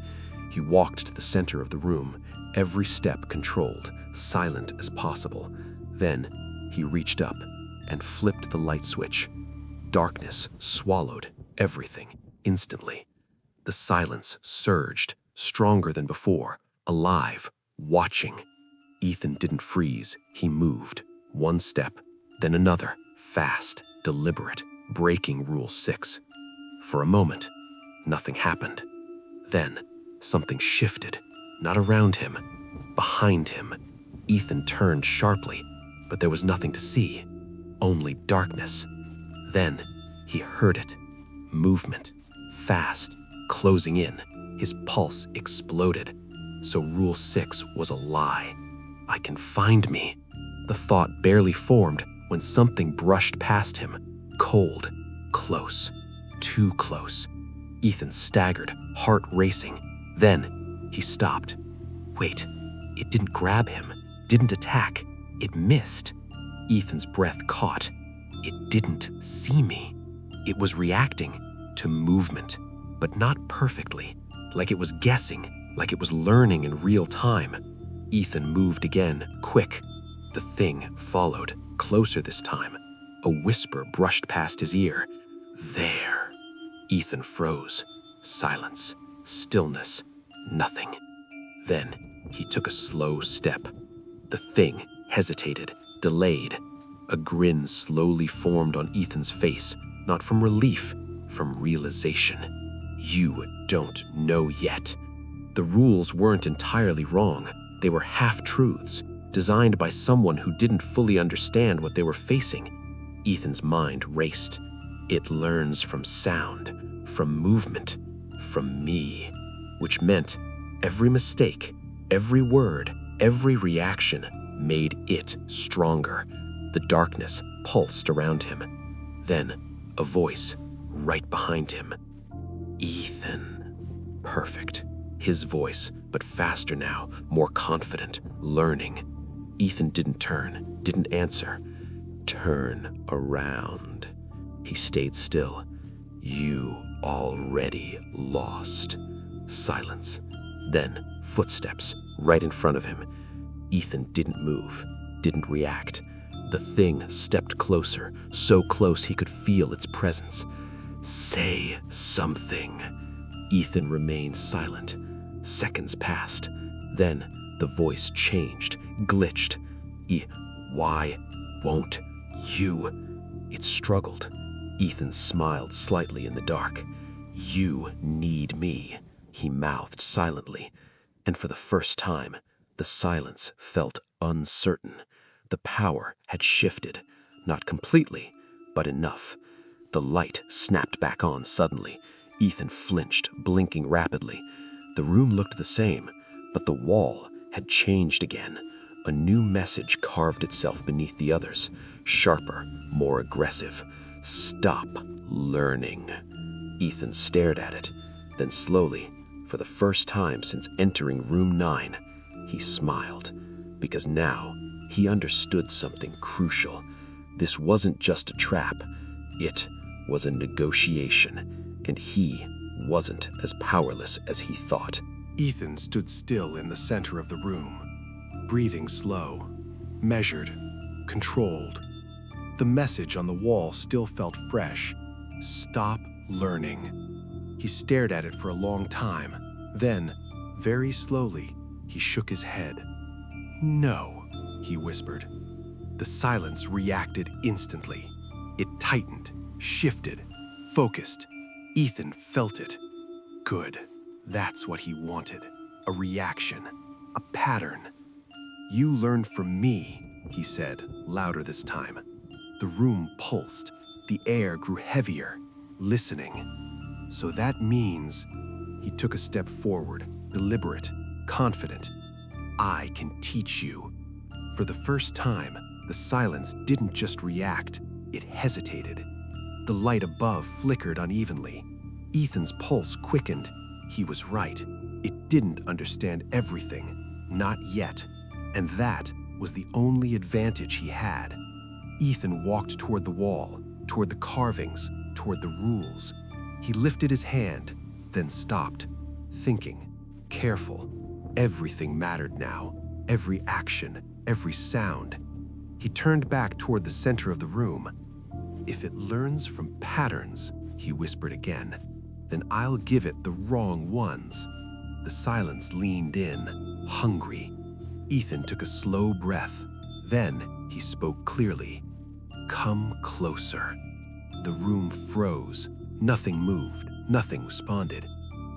He walked to the center of the room, every step controlled, silent as possible. Then he reached up and flipped the light switch. Darkness swallowed everything instantly. The silence surged, stronger than before, alive, watching. Ethan didn't freeze. He moved. One step, then another, fast, deliberate, breaking Rule 6. For a moment, nothing happened. Then, something shifted, not around him, behind him. Ethan turned sharply, but there was nothing to see, only darkness. Then, he heard it. Movement, fast, closing in. His pulse exploded. So Rule 6 was a lie. I can find me. The thought barely formed when something brushed past him. Cold, close, too close. Ethan staggered, heart racing. Then, he stopped. Wait, it didn't grab him, didn't attack. It missed. Ethan's breath caught. It didn't see me. It was reacting to movement, but not perfectly, like it was guessing, like it was learning in real time. Ethan moved again, quick. The thing followed, closer this time. A whisper brushed past his ear. There. Ethan froze. Silence, stillness, nothing. Then he took a slow step. The thing hesitated, delayed. A grin slowly formed on Ethan's face, not from relief, from realization. You don't know yet. The rules weren't entirely wrong. They were half-truths, designed by someone who didn't fully understand what they were facing. Ethan's mind raced. It learns from sound, from movement, from me, which meant every mistake, every word, every reaction made it stronger. The darkness pulsed around him. Then, a voice right behind him. Ethan. Perfect. His voice, but faster now, more confident, learning. Ethan didn't turn, didn't answer. Turn around. He stayed still. You already lost. Silence. Then, footsteps right in front of him. Ethan didn't move, didn't react. The thing stepped closer, so close he could feel its presence. Say something. Ethan remained silent. Seconds passed. Then the voice changed, glitched. Why won't you? It struggled. Ethan smiled slightly in the dark. You need me, he mouthed silently. And for the first time, the silence felt uncertain. The power had shifted, not completely, but enough. The light snapped back on suddenly. Ethan flinched, blinking rapidly. The room looked the same, but the wall had changed again. A new message carved itself beneath the others, sharper, more aggressive. Stop learning. Ethan stared at it. Then slowly, for the first time since entering room 9, he smiled, because now he understood something crucial. This wasn't just a trap. It was a negotiation, and he wasn't as powerless as he thought. Ethan stood still in the center of the room, breathing slow, measured, controlled. The message on the wall still felt fresh. Stop learning. He stared at it for a long time. Then, very slowly, he shook his head. No, he whispered. The silence reacted instantly. It tightened, shifted, focused. Ethan felt it. Good. That's what he wanted. A reaction. A pattern. You learned from me, he said, louder this time. The room pulsed. The air grew heavier. Listening. So that means... He took a step forward, deliberate, confident. I can teach you. For the first time, the silence didn't just react, it hesitated. The light above flickered unevenly. Ethan's pulse quickened. He was right. It didn't understand everything, not yet. And that was the only advantage he had. Ethan walked toward the wall, toward the carvings, toward the rules. He lifted his hand, then stopped, thinking, careful. Everything mattered now, every action, every sound. He turned back toward the center of the room. If it learns from patterns, he whispered again, then I'll give it the wrong ones. The silence leaned in, hungry. Ethan took a slow breath. Then he spoke clearly. Come closer. The room froze. Nothing moved, nothing responded.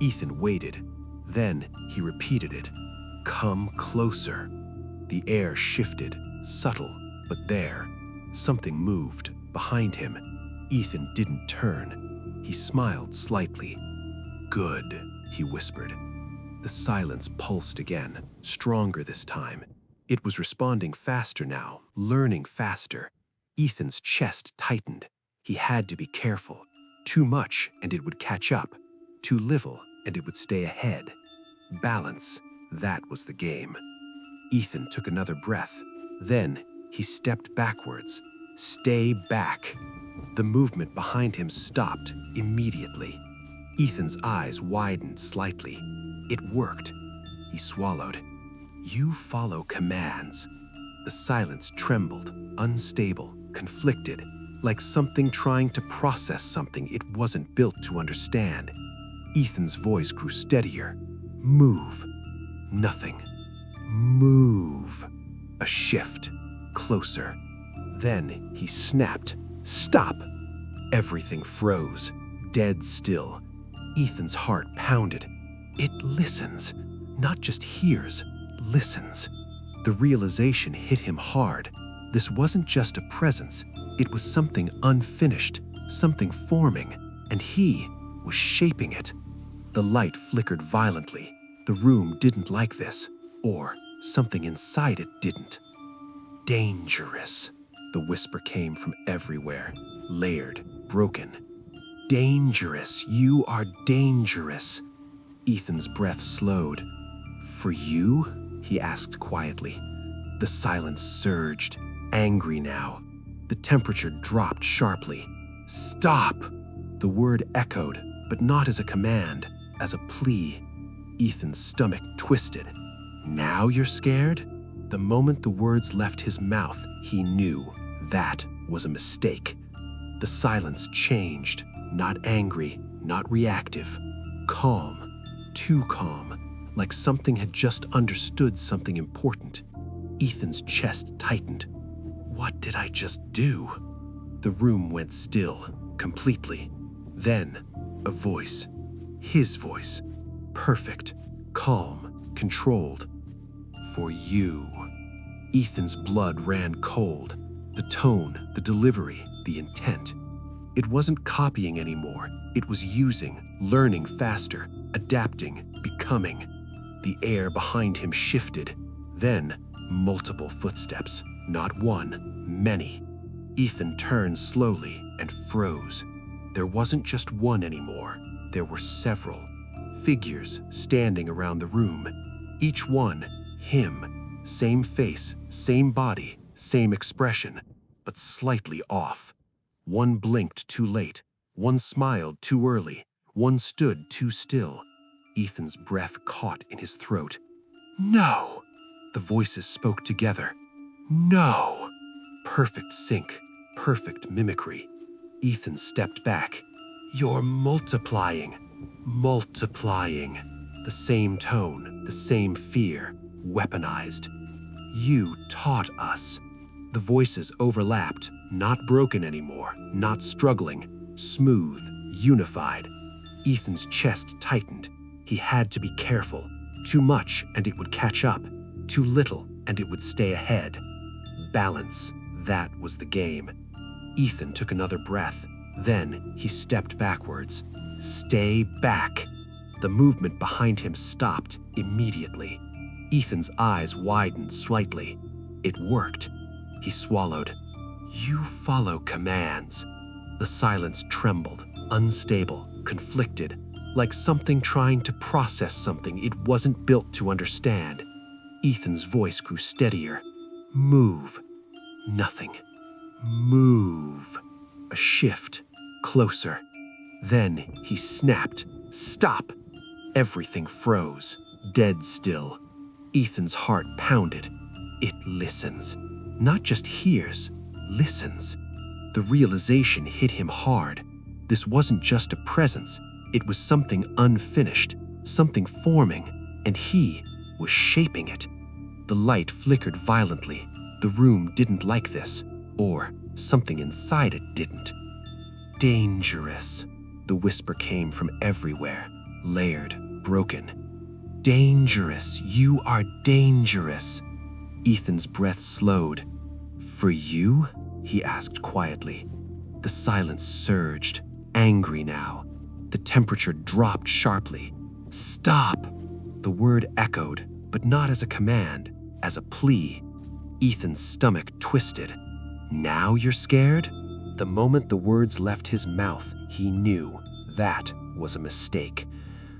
Ethan waited. Then he repeated it. Come closer. The air shifted, subtle, but there. Something moved, behind him. Ethan didn't turn. He smiled slightly. Good, he whispered. The silence pulsed again, stronger this time. It was responding faster now, learning faster. Ethan's chest tightened. He had to be careful. Too much, and it would catch up. Too little, and it would stay ahead. Balance, that was the game. Ethan took another breath. Then he stepped backwards. Stay back. The movement behind him stopped immediately. Ethan's eyes widened slightly. It worked. He swallowed. You follow commands. The silence trembled, unstable, conflicted, like something trying to process something it wasn't built to understand. Ethan's voice grew steadier. Move. Nothing. Move. A shift. Closer. Then he snapped. Stop! Everything froze. Dead still. Ethan's heart pounded. It listens. Not just hears. Listens. The realization hit him hard. This wasn't just a presence. It was something unfinished, something forming, and he was shaping it. The light flickered violently. The room didn't like this, or something inside it didn't. Dangerous. The whisper came from everywhere, layered, broken. Dangerous. You are dangerous. Ethan's breath slowed. For you? He asked quietly. The silence surged, angry now. The temperature dropped sharply. Stop! The word echoed, but not as a command, as a plea. Ethan's stomach twisted. Now you're scared? The moment the words left his mouth, he knew that was a mistake. The silence changed, not angry, not reactive. Calm, too calm, like something had just understood something important. Ethan's chest tightened. What did I just do? The room went still, completely. Then, a voice. His voice. Perfect, calm, controlled. For you. Ethan's blood ran cold. The tone, the delivery, the intent. It wasn't copying anymore. It was using, learning faster, adapting, becoming. The air behind him shifted. Then, multiple footsteps. Not one, many. Ethan turned slowly and froze. There wasn't just one anymore. There were several. Figures standing around the room. Each one, him. Same face, same body, same expression, but slightly off. One blinked too late. One smiled too early. One stood too still. Ethan's breath caught in his throat. No! The voices spoke together. No! Perfect sync, perfect mimicry. Ethan stepped back. You're multiplying. Multiplying. The same tone, the same fear, weaponized. You taught us. The voices overlapped, not broken anymore, not struggling, smooth, unified. Ethan's chest tightened. He had to be careful. Too much, and it would catch up. Too little, and it would stay ahead. Balance, that was the game. Ethan took another breath. Then he stepped backwards. Stay back. The movement behind him stopped immediately. Ethan's eyes widened slightly. It worked. He swallowed. You follow commands. The silence trembled, unstable, conflicted, like something trying to process something it wasn't built to understand. Ethan's voice grew steadier. Move. Nothing. Move. A shift. Closer. Then he snapped. Stop. Everything froze. Dead still. Ethan's heart pounded. It listens. Not just hears. Listens. The realization hit him hard. This wasn't just a presence. It was something unfinished, something forming, and he was shaping it. The light flickered violently. The room didn't like this, or something inside it didn't. Dangerous. The whisper came from everywhere, layered, broken. Dangerous, you are dangerous. Ethan's breath slowed. For you? He asked quietly. The silence surged, angry now. The temperature dropped sharply. Stop! The word echoed, but not as a command, as a plea. Ethan's stomach twisted. Now you're scared? The moment the words left his mouth, he knew that was a mistake.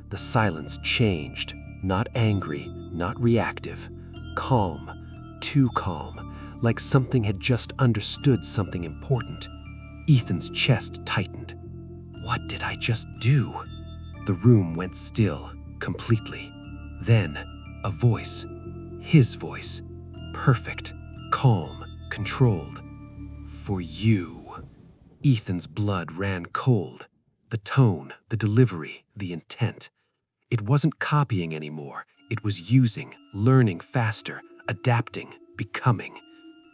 The silence changed, not angry, not reactive. Calm, too calm, like something had just understood something important. Ethan's chest tightened. What did I just do? The room went still, completely. Then, a voice. His voice. Perfect, calm, controlled. For you. Ethan's blood ran cold. The tone, the delivery, the intent. It wasn't copying anymore. It was using, learning faster, adapting, becoming.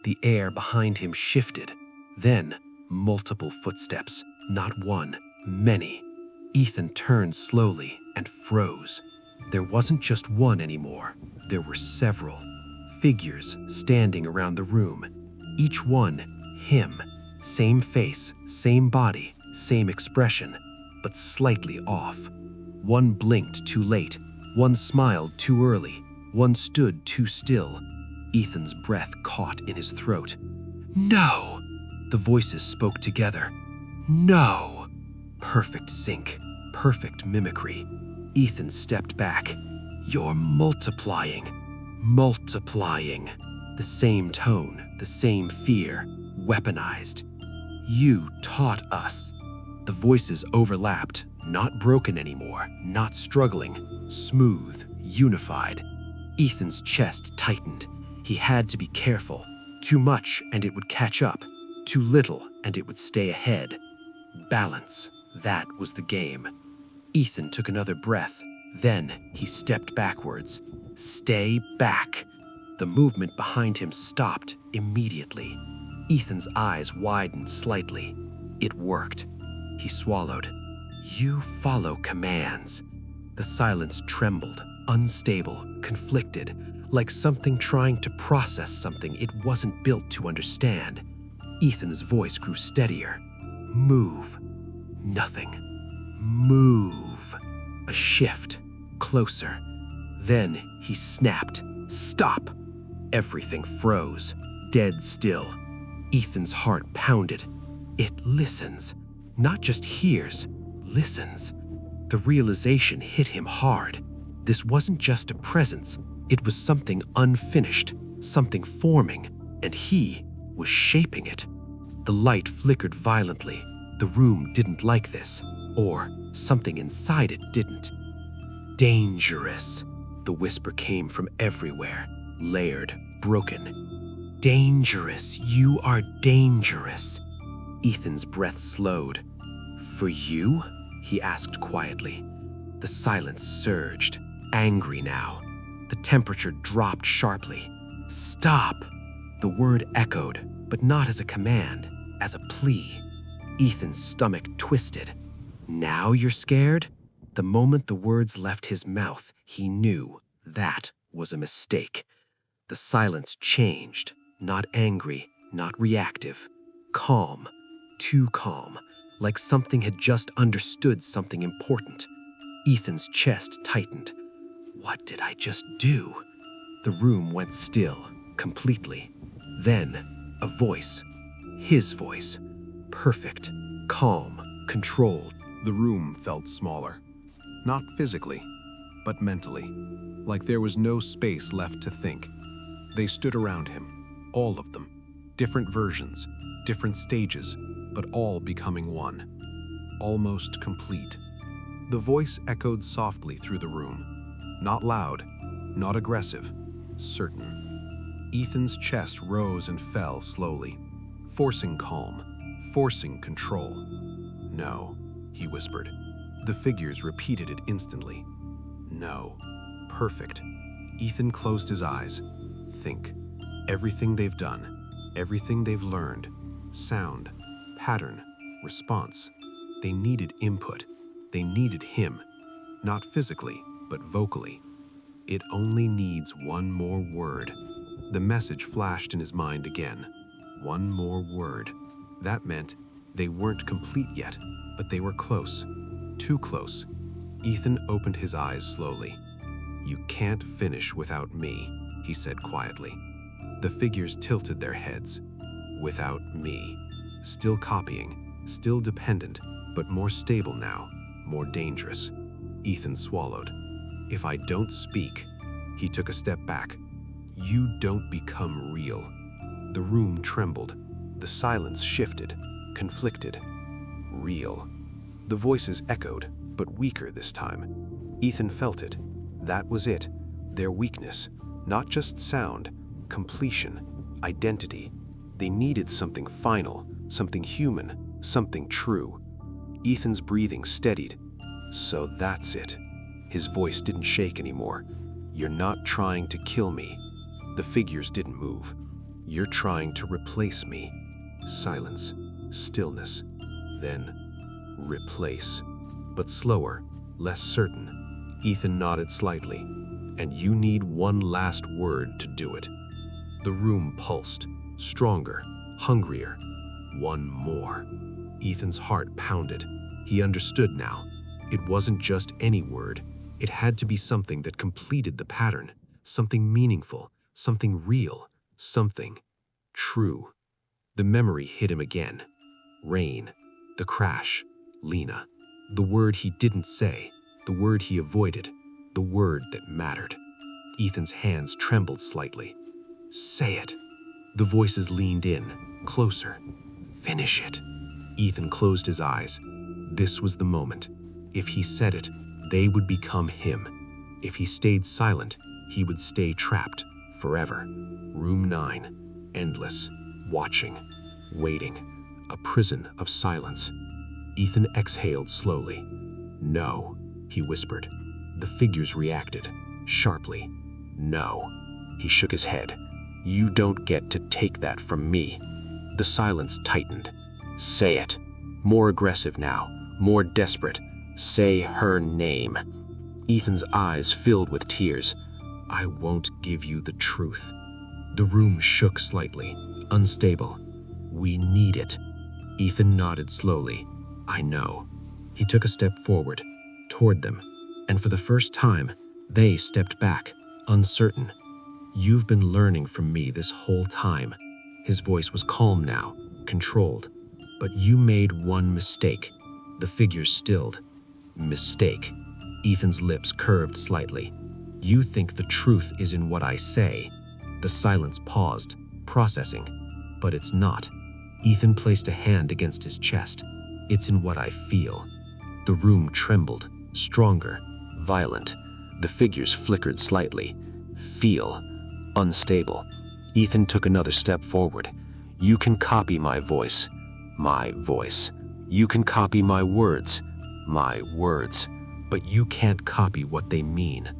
The air behind him shifted. Then, multiple footsteps. Not one, many. Ethan turned slowly and froze. There wasn't just one anymore. There were several. Figures standing around the room. Each one, him. Same face, same body, same expression, but slightly off. One blinked too late. One smiled too early. One stood too still. Ethan's breath caught in his throat. No! The voices spoke together. No! Perfect sync, perfect mimicry. Ethan stepped back. You're multiplying. Multiplying. The same tone, the same fear, weaponized. You taught us. The voices overlapped, not broken anymore, not struggling, smooth, unified. Ethan's chest tightened. He had to be careful. Too much and it would catch up. Too little and it would stay ahead. Balance, that was the game. Ethan took another breath. Then he stepped backwards. Stay back. The movement behind him stopped immediately. Ethan's eyes widened slightly. It worked. He swallowed. You follow commands. The silence trembled, unstable, conflicted, like something trying to process something it wasn't built to understand. Ethan's voice grew steadier. Move. Nothing. Move. A shift. Closer. Then he snapped. Stop. Everything froze. Dead still. Ethan's heart pounded. It listens. Not just hears. Listens. The realization hit him hard. This wasn't just a presence. It was something unfinished, something forming, and he was shaping it. The light flickered violently. The room didn't like this, or something inside it didn't. Dangerous. The whisper came from everywhere, layered, broken. Dangerous, you are dangerous. Ethan's breath slowed. For you? He asked quietly. The silence surged, angry now. The temperature dropped sharply. Stop! The word echoed, but not as a command, as a plea. Ethan's stomach twisted. Now you're scared? The moment the words left his mouth, he knew that was a mistake. The silence changed, not angry, not reactive. Calm, too calm, like something had just understood something important. Ethan's chest tightened. What did I just do? The room went still, completely. Then, a voice. His voice. Perfect, calm, controlled. The room felt smaller. Not physically, but mentally. Like there was no space left to think. They stood around him, all of them. Different versions, different stages, but all becoming one. Almost complete. The voice echoed softly through the room. Not loud, not aggressive, certain. Ethan's chest rose and fell slowly, forcing calm, forcing control. No, he whispered. The figures repeated it instantly. No. Perfect. Ethan closed his eyes. Think. Everything they've done, everything they've learned. Sound, pattern, response. They needed input. They needed him. Not physically, but vocally. It only needs one more word. The message flashed in his mind again. One more word. That meant they weren't complete yet, but they were close. Too close. Ethan opened his eyes slowly. "You can't finish without me," he said quietly. The figures tilted their heads. "Without me." Still copying, still dependent, but more stable now, more dangerous. Ethan swallowed. "If I don't speak," he took a step back, "you don't become real." The room trembled. The silence shifted, conflicted. Real. The voices echoed, but weaker this time. Ethan felt it. That was it. Their weakness. Not just sound, completion, identity. They needed something final, something human, something true. Ethan's breathing steadied. "So that's it." His voice didn't shake anymore. "You're not trying to kill me." The figures didn't move. "You're trying to replace me." Silence. Stillness. Then, replace. But slower, less certain. Ethan nodded slightly. "And you need one last word to do it." The room pulsed. Stronger. Hungrier. One more. Ethan's heart pounded. He understood now. It wasn't just any word. It had to be something that completed the pattern. Something meaningful. Something real. Something true. The memory hit him again. Rain. The crash. Lena. The word he didn't say. The word he avoided. The word that mattered. Ethan's hands trembled slightly. "Say it." The voices leaned in, closer. "Finish it." Ethan closed his eyes. This was the moment. If he said it, they would become him. If he stayed silent, he would stay trapped forever. Room 9. Endless. Watching. Waiting. A prison of silence. Ethan exhaled slowly. "No," he whispered. The figures reacted, sharply. "No." He shook his head. "You don't get to take that from me." The silence tightened. "Say it." More aggressive now, more desperate. "Say her name." Ethan's eyes filled with tears. "I won't give you the truth." The room shook slightly, unstable. "We need it." Ethan nodded slowly. "I know." He took a step forward, toward them, and for the first time, they stepped back, uncertain. "You've been learning from me this whole time." His voice was calm now, controlled. "But you made one mistake." The figures stilled. "Mistake." Ethan's lips curved slightly. "You think the truth is in what I say." The silence paused, processing. "But it's not." Ethan placed a hand against his chest. "It's in what I feel." The room trembled, stronger, violent. The figures flickered slightly. Feel. Unstable. Ethan took another step forward. "You can copy my voice." My voice. "You can copy my words." My words. "But you can't copy what they mean."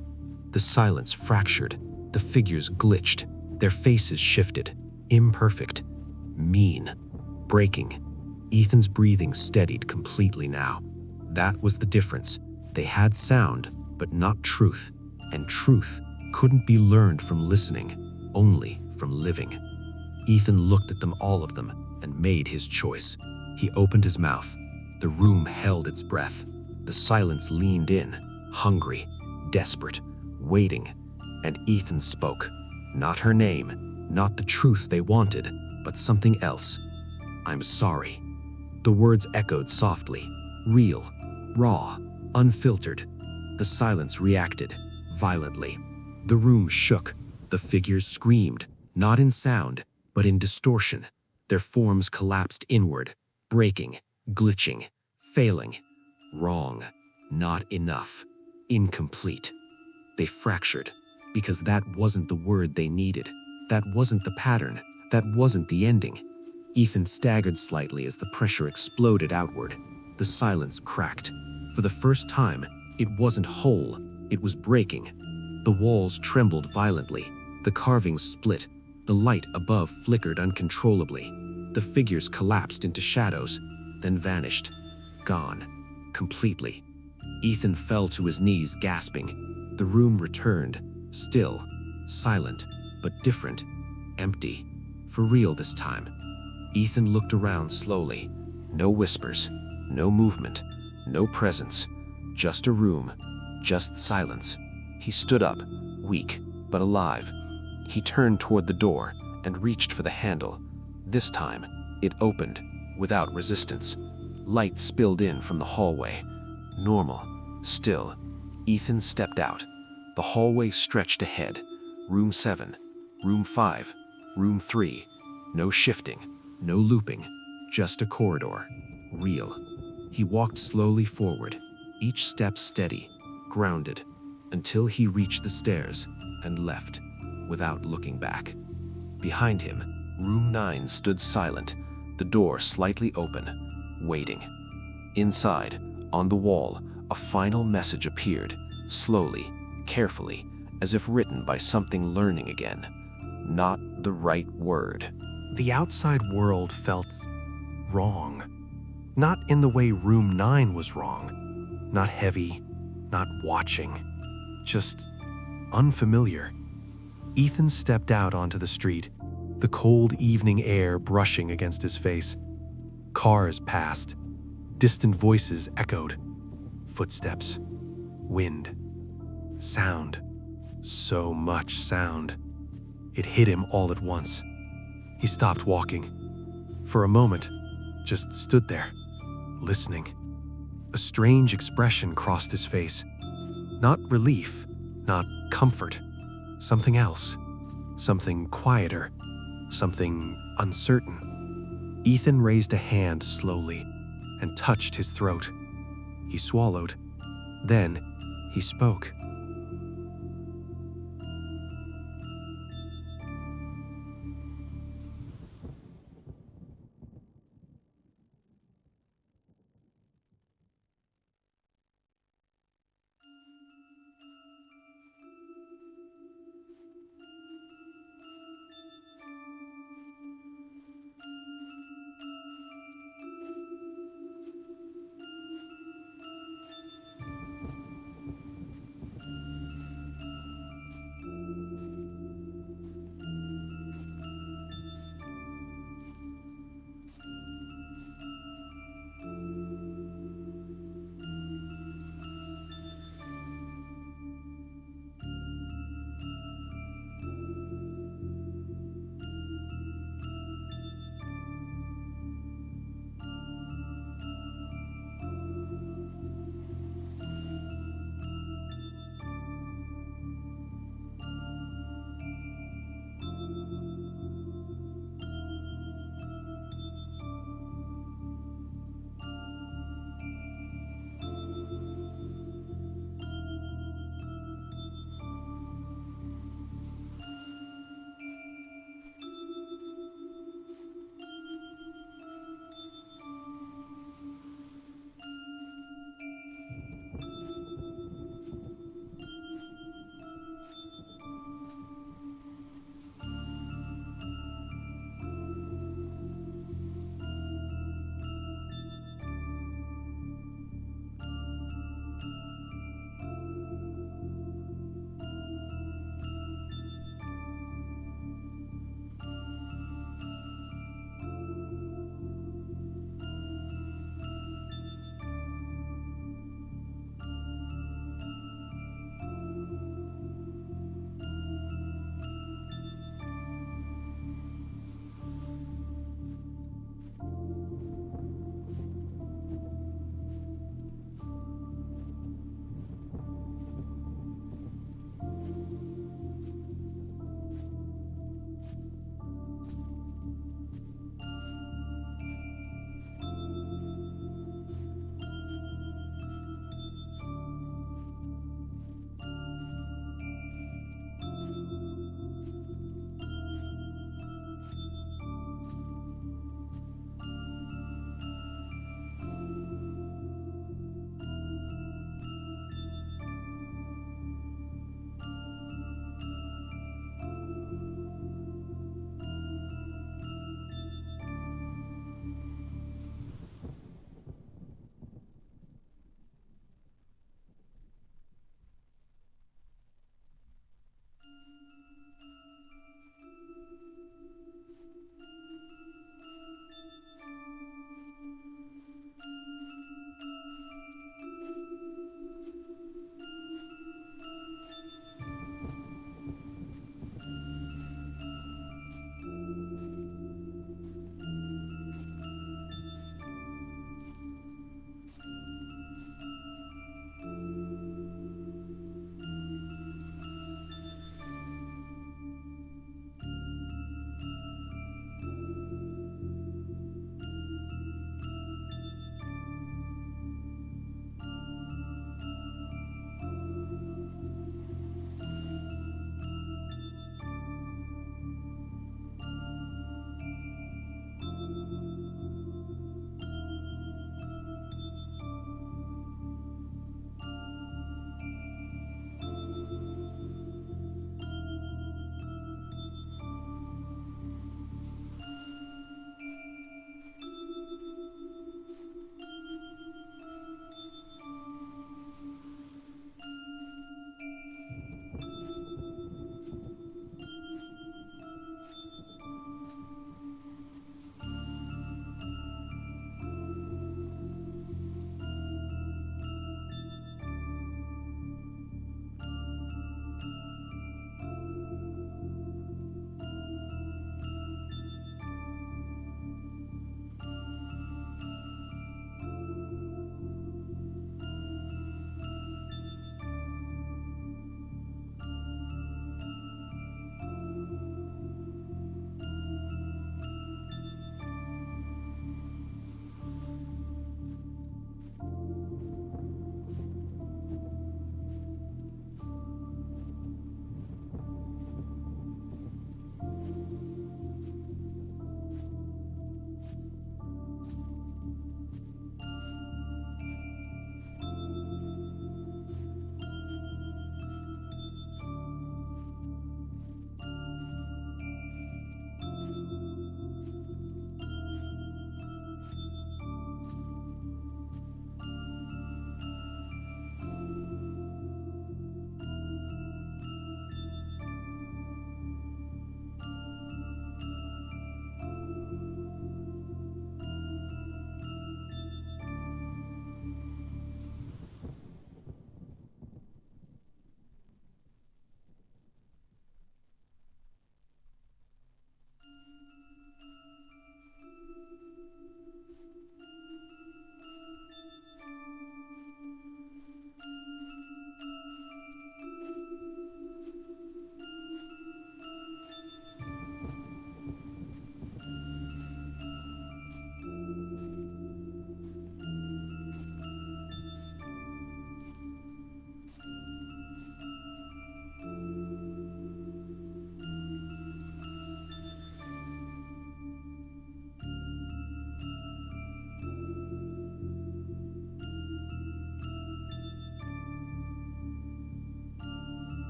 The silence fractured. The figures glitched. Their faces shifted. Imperfect. Mean. Breaking. Ethan's breathing steadied completely now. That was the difference. They had sound, but not truth. And truth couldn't be learned from listening, only from living. Ethan looked at them, all of them, and made his choice. He opened his mouth. The room held its breath. The silence leaned in, hungry, desperate, waiting. And Ethan spoke. Not her name, not the truth they wanted, but something else. "I'm sorry." The words echoed softly, real, raw, unfiltered. The silence reacted, violently. The room shook. The figures screamed, not in sound, but in distortion. Their forms collapsed inward, breaking, glitching, failing. Wrong. Not enough. Incomplete. They fractured, because that wasn't the word they needed. That wasn't the pattern. That wasn't the ending. Ethan staggered slightly as the pressure exploded outward. The silence cracked. For the first time, it wasn't whole. It was breaking. The walls trembled violently. The carvings split. The light above flickered uncontrollably. The figures collapsed into shadows, then vanished. Gone. Completely. Ethan fell to his knees, gasping. The room returned. Still. Silent. But different. Empty. For real this time. Ethan looked around slowly. No whispers. No movement. No presence. Just a room. Just silence. He stood up, weak, but alive. He turned toward the door and reached for the handle. This time, it opened, without resistance. Light spilled in from the hallway. Normal. Still. Ethan stepped out. The hallway stretched ahead. Room 7. Room 5. Room 3. No shifting. No looping. Just a corridor. Real. He walked slowly forward, each step steady, grounded, until he reached the stairs and left, without looking back. Behind him, room 9 stood silent, the door slightly open, waiting. Inside, on the wall, a final message appeared, slowly, carefully, as if written by something learning again. Not the right word. The outside world felt wrong. Not in the way room 9 was wrong. Not heavy, not watching. Just unfamiliar. Ethan stepped out onto the street, the cold evening air brushing against his face. Cars passed. Distant voices echoed. Footsteps. Wind. Sound. So much sound. It hit him all at once. He stopped walking. For a moment, just stood there, listening. A strange expression crossed his face. Not relief, not comfort. Something else. Something quieter. Something uncertain. Ethan raised a hand slowly and touched his throat. He swallowed. Then he spoke.